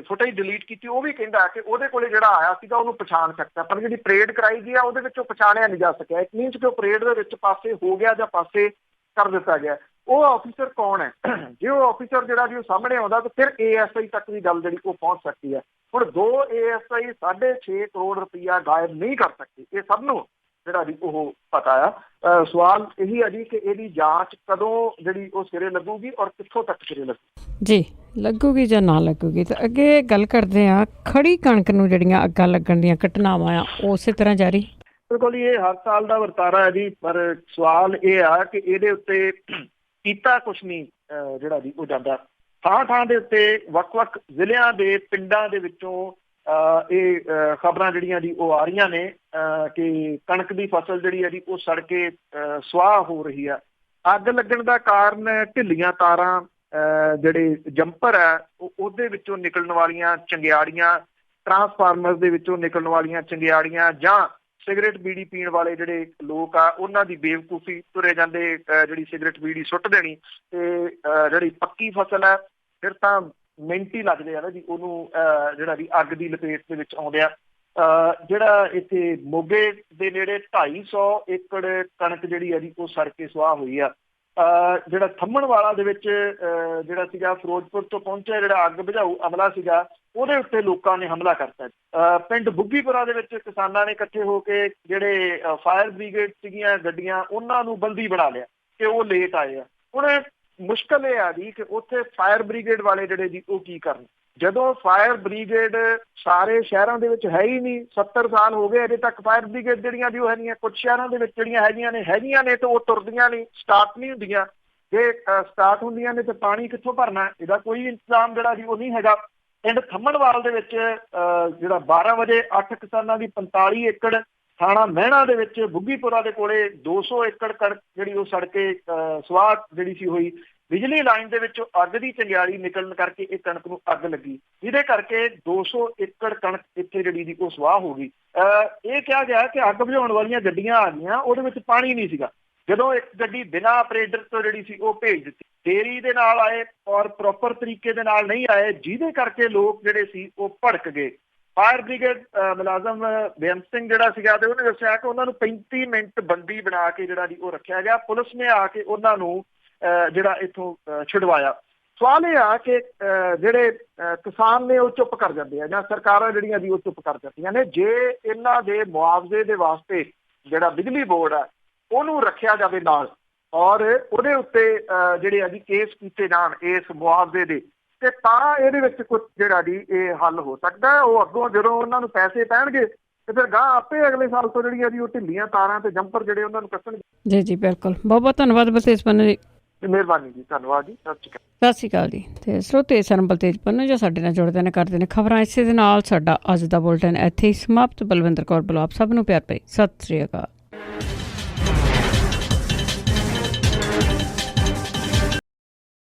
ਫੁਟੇਜ ਡਿਲੀਟ ਕੀਤੀ ਉਹ ਵੀ ਕਹਿੰਦਾ ਕਿ ਉਹਦੇ ਕੋਲੇ ਜਿਹੜਾ ਆਇਆ ਸੀਗਾ ਉਹਨੂੰ ਪਛਾਣ ਸਕਦਾ, ਪਰ ਜਿਹੜੀ ਪਰੇਡ ਕਰਾਈ ਗਈ ਆ ਉਹਦੇ ਵਿੱਚ ਉਹ ਪਛਾਣਿਆ ਨਹੀਂ ਜਾ ਸਕਿਆ। ਇਟ ਮੀਨਸ ਕਿ ਉਹ ਪਰੇਡ ਦੇ ਵਿੱਚ ਪਾਸੇ ਹੋ ਗਿਆ ਜਾਂ ਪਾਸੇ ਕਰ ਦਿੱਤਾ ਗਿਆ। ਉਹ ਆਫੀਸਰ ਕੌਣ ਹੈ? ਜੇ ਉਹ ਆਫੀਸਰ ਜਿਹੜਾ ਜੀ ਉਹ ਸਾਹਮਣੇ ਆਉਂਦਾ ਤਾਂ ਫਿਰ ASI ਤੱਕ ਵੀ ਗੱਲ ਜਿਹੜੀ ਉਹ ਪਹੁੰਚ ਸਕਦੀ ਹੈ। ਹੁਣ 2 ASI 6.5 ਕਰੋੜ ਰੁਪਈਆ ਗਾਇਬ ਨਹੀਂ ਕਰ ਸਕਦੇ, ਇਹ ਸਭ ਨੂੰ ਜਿਹੜਾ ਜੀ ਉਹ ਪਤਾ ਆ। ਸਵਾਲ ਇਹੀ ਹੈ ਜੀ ਕਿ ਇਹਦੀ ਜਾਂਚ ਕਦੋਂ ਜਿਹੜੀ ਉਹ ਸਿਰੇ ਲੱਗੂਗੀ ਔਰ ਕਿੱਥੋਂ ਤੱਕ ਸਿਰੇ ਲੱਗੂਗੀ ਜੀ, ਲੱਗੂਗੀ ਜਾਂ ਨਾ ਲੱਗੂਗੀ। ਤਾਂ ਅੱਗੇ ਗੱਲ ਕਰਦੇ ਆ ਖੜੀ ਕਣਕ ਨੂੰ ਜਿਹੜੀਆਂ ਅੱਗਾਂ ਲੱਗਣ ਦੀਆਂ ਘਟਨਾਵਾਂ ਆ ਉਸੇ ਤਰ੍ਹਾਂ ਜਾਰੀ। ਬਿਲਕੁਲ ਇਹ ਹਰ ਸਾਲ ਦਾ ਵਰਤਾਰਾ ਹੈ ਜੀ, ਪਰ ਸਵਾਲ ਇਹ ਆ ਕਿ ਇਹਦੇ ਉੱਤੇ ਕੀਤਾ ਕੁਛ ਨਹੀਂ ਜਿਹੜਾ ਜੀ ਉਹ ਜਾਂਦਾ। ਥਾਂ ਦੇ ਉੱਤੇ ਵੱਖ-ਵੱਖ ਜ਼ਿਲ੍ਹਿਆਂ ਦੇ ਪਿੰਡਾਂ ਦੇ ਵਿੱਚੋਂ ਇਹ ਖਬਰਾਂ ਜਿਹੜੀਆਂ ਜੀ ਉਹ ਆ ਰਹੀਆਂ ਨੇ ਕਿ ਕਣਕ ਦੀ ਫਸਲ ਜਿਹੜੀ ਹੈ ਜੀ ਉਹ ਸੜ ਕੇ ਸੁਆਹ ਹੋ ਰਹੀ ਆ। ਅੱਗ ਲੱਗਣ ਦਾ ਕਾਰਨ ਢਿੱਲੀਆਂ ਤਾਰਾਂ, ਜਿਹੜੇ ਜੰਪਰ ਹੈ ਉਹਦੇ ਵਿੱਚੋਂ ਨਿਕਲਣ ਵਾਲੀਆਂ ਚੰਗਿਆੜੀਆਂ, ਟਰਾਂਸਫਾਰਮਰ ਦੇ ਵਿੱਚੋਂ ਨਿਕਲਣ ਵਾਲੀਆਂ ਚੰਗਿਆੜੀਆਂ, ਜਾਂ ਸਿਗਰਟ ਬੀੜੀ ਪੀਣ ਵਾਲੇ ਜਿਹੜੇ ਲੋਕ ਆ ਉਹਨਾਂ ਦੀ ਬੇਵਕੂਫੀ, ਤੁਰੇ ਜਾਂਦੇ ਜਿਹੜੀ ਸਿਗਰਟ ਬੀੜੀ ਸੁੱਟ ਦੇਣੀ, ਤੇ ਜਿਹੜੀ ਪੱਕੀ ਫਸਲ ਹੈ ਫਿਰ ਤਾਂ ਮਿੰਟ ਹੀ ਲੱਗਦੇ ਆ ਨਾ ਜੀ ਉਹਨੂੰ ਜਿਹੜਾ ਵੀ ਅੱਗ ਦੀ ਲਪੇਟ ਦੇ ਵਿੱਚ ਆਉਂਦੇ ਆ। ਜਿਹੜਾ ਇੱਥੇ ਮੋਗੇ ਦੇ ਨੇੜੇ 250 ਏਕੜ ਕਣਕ ਜਿਹੜੀ ਹੈ ਜੀ ਉਹ ਸੜ ਕੇ ਸੁਆਹ ਹੋਈ ਆ। ਜਿਹੜਾ ਥੰਮਣਵਾਲਾ ਦੇ ਵਿੱਚ ਜਿਹੜਾ ਸੀਗਾ ਫਿਰੋਜ਼ਪੁਰ ਤੋਂ ਪਹੁੰਚਿਆ ਜਿਹੜਾ ਅੱਗ ਬੁਝਾਊ ਅਮਲਾ ਸੀਗਾ, ਉਹਦੇ ਉੱਤੇ ਲੋਕਾਂ ਨੇ ਹਮਲਾ ਕਰਤਾ। ਪਿੰਡ ਬੁੱਗੀਪੁਰਾ ਦੇ ਵਿੱਚ ਕਿਸਾਨਾਂ ਨੇ ਇਕੱਠੇ ਹੋ ਕੇ ਜਿਹੜੇ ਫਾਇਰ ਬ੍ਰਿਗੇਡ ਸੀਗੀਆਂ ਗੱਡੀਆਂ ਉਹਨਾਂ ਨੂੰ ਬੰਦੀ ਬਣਾ ਲਿਆ ਕਿ ਉਹ ਲੇਟ ਆਏ ਆ। ਹੁਣ ਮੁਸ਼ਕਲ ਇਹ ਆ ਜੀ ਕਿ ਉੱਥੇ ਫਾਇਰ ਬ੍ਰਿਗੇਡ ਵਾਲੇ ਜਿਹੜੇ ਜੀ ਉਹ ਕੀ ਕਰਨ, ਜਦੋਂ ਫਾਇਰ ਬ੍ਰਿਗੇਡ ਸਾਰੇ ਸ਼ਹਿਰਾਂ ਦੇ ਵਿੱਚ ਹੈ ਹੀ ਨਹੀਂ। 70 ਸਾਲ ਹੋ ਗਏ ਅਜੇ ਤੱਕ ਫਾਇਰ ਬ੍ਰਿਗੇਡ ਜਿਹੜੀਆਂ ਜੀ ਉਹ ਹੈਗੀਆਂ। ਕੁਝ ਸ਼ਹਿਰਾਂ ਦੇ ਵਿੱਚ ਜਿਹੜੀਆਂ ਹੈਗੀਆਂ ਨੇ ਤਾਂ ਉਹ ਤੁਰਦੀਆਂ ਨਹੀਂ, ਸਟਾਰਟ ਨਹੀਂ ਹੁੰਦੀਆਂ। ਜੇ ਸਟਾਰਟ ਹੁੰਦੀਆਂ ਨੇ ਤਾਂ ਪਾਣੀ ਕਿੱਥੋਂ ਭਰਨਾ, ਇਹਦਾ ਕੋਈ ਇੰਤਜ਼ਾਮ ਜਿਹੜਾ ਜੀ ਉਹ ਨਹੀਂ ਹੈਗਾ। ਪਿੰਡ ਥੰਮਣਵਾਲ ਦੇ ਵਿੱਚ ਜਿਹੜਾ 12 ਵਜੇ 8 ਕਿਸਾਨਾਂ ਦੀ 45 ਏਕੜ, ਥਾਣਾ ਮਹਿਣਾ ਦੇ ਵਿੱਚ ਬੁੱਗੀਪੁਰਾ ਦੇ ਕੋਲੇ 200 ਏਕੜ ਕਣਕ ਜਿਹੜੀ ਉਹ ਸੜ ਕੇ ਸੁਆਹ ਜਿਹੜੀ ਸੀ ਹੋਈ। ਬਿਜਲੀ ਲਾਈਨ ਦੇ ਵਿੱਚੋਂ ਅੱਗ ਦੀ ਚੰਗਿਆੜੀ ਨਿਕਲਣ ਕਰਕੇ ਇਹ ਕਣਕ ਨੂੰ ਅੱਗ ਲੱਗੀ, ਜਿਹਦੇ ਕਰਕੇ 200 ਏਕੜ ਕਣਕ ਇੱਥੇ ਜਿਹੜੀ ਦੀ ਉਹ ਸੁਆਹ ਹੋ ਗਈ। ਇਹ ਕਿਹਾ ਗਿਆ ਕਿ ਅੱਗ ਬੁਝਾਉਣ ਵਾਲੀਆਂ ਗੱਡੀਆਂ ਆ ਗਈਆਂ, ਉਹਦੇ ਵਿੱਚ ਪਾਣੀ ਨਹੀਂ ਸੀਗਾ। ਜਦੋਂ ਇੱਕ ਗੱਡੀ ਬਿਨਾਂ ਆਪਰੇਟਰ ਤੋਂ ਜਿਹੜੀ ਸੀ ਉਹ ਭੇਜ ਦਿੱਤੀ, ਦੇਰੀ ਦੇ ਨਾਲ ਆਏ ਔਰ ਪ੍ਰੋਪਰ ਤਰੀਕੇ ਦੇ ਨਾਲ ਨਹੀਂ ਆਏ, ਜਿਹਦੇ ਕਰਕੇ ਲੋਕ ਜਿਹੜੇ ਸੀ ਉਹ ਭੜਕ ਗਏ। ਫਾਇਰ ਬ੍ਰਿਗੇਡ ਮੁਲਾਜ਼ਮ ਬੇਅੰਤ ਸਿੰਘ ਜਿਹੜਾ ਸੀਗਾ ਤੇ ਉਹਨੇ ਦੱਸਿਆ ਕਿ ਉਹਨਾਂ ਨੂੰ 35 ਮਿੰਟ ਬੰਦੀ ਬਣਾ ਕੇ ਜਿਹੜਾ ਜੀ ਉਹ ਰੱਖਿਆ ਗਿਆ। ਪੁਲਿਸ ਨੇ ਆ ਕੇ ਉਹਨਾਂ ਨੂੰ ਜਿਹੜਾ ਇੱਥੋਂ ਛੁਡਵਾਇਆ। ਸਵਾਲ ਇਹ ਆ ਕਿ ਜਿਹੜੇ ਕਿਸਾਨ ਨੇ ਉਹ ਚੁੱਪ ਕਰ ਜਾਂਦੇ ਆ ਜਾਂ ਸਰਕਾਰਾਂ ਜਿਹੜੀਆਂ ਜੀ ਉਹ ਚੁੱਪ ਕਰ ਜਾਂਦੀਆਂ ਨੇ। ਜੇ ਇਹਨਾਂ ਦੇ ਮੁਆਵਜ਼ੇ ਦੇ ਵਾਸਤੇ ਜਿਹੜਾ ਬਿਜਲੀ ਬੋਰਡ ਆ ਉਹਨੂੰ ਰੱਖਿਆ ਜਾਵੇ ਨਾਲ, ਔਰ ਉਹਦੇ ਉੱਤੇ ਜਿਹੜੇ ਆ ਜੀ ਕੇਸ ਕੀਤੇ ਜਾਣ ਇਸ ਮੁਆਵਜ਼ੇ ਦੇ, ਤੇ ਤਾਂ ਇਹਦੇ ਵਿੱਚ ਕੁਝ ਜਿਹੜਾ ਜੀ ਇਹ ਹੱਲ ਹੋ ਸਕਦਾ। ਉਹ ਅੱਗੋਂ ਜਦੋਂ ਉਹਨਾਂ ਨੂੰ ਪੈਸੇ ਪੈਣਗੇ ਤੇ ਫਿਰ ਗਾਂ ਆਪੇ ਅਗਲੇ ਸਾਲ ਤੋਂ ਜਿਹੜੀਆਂ ਜੀ ਉਹ ਢਿੱਲੀਆਂ ਤਾਰਾਂ ਤੇ ਜੰਪਰ ਜਿਹੜੇ ਉਹਨਾਂ ਨੂੰ ਕੱਟਣਗੇ। ਜੀ ਬਿਲਕੁਲ, ਬਹੁਤ ਬਹੁਤ ਧੰਨਵਾਦ ਬਲਤੇਜ ਪੰਨੂ ਜੀ। ਮਿਹਰਬਾਨੀ ਜੀ, ਧੰਨਵਾਦ ਜੀ, ਸਤਿ ਸ਼੍ਰੀ ਅਕਾਲ ਜੀ। ਤੇ ਸਰੋਤੇ ਸਨ ਬਲਤੇਜ ਪੰਨੂ ਜੋ ਸਾਡੇ ਨਾਲ ਜੁੜਦੇ ਨੇ, ਕਰਦੇ ਨੇ ਖਬਰਾਂ। ਇਸੇ ਦੇ ਨਾਲ ਸਾਡਾ ਅੱਜ ਦਾ ਬੁਲਟਨ ਇੱਥੇ ਹੀ ਸਮਾਪਤ। ਬਲਵਿੰਦਰ ਕੌਰ ਬੁਲਾਬ ਸਭ ਨੂੰ ਪਿਆਰ ਭਰੀ ਸਤਿ ਸ਼੍ਰੀ ਅਕਾਲ।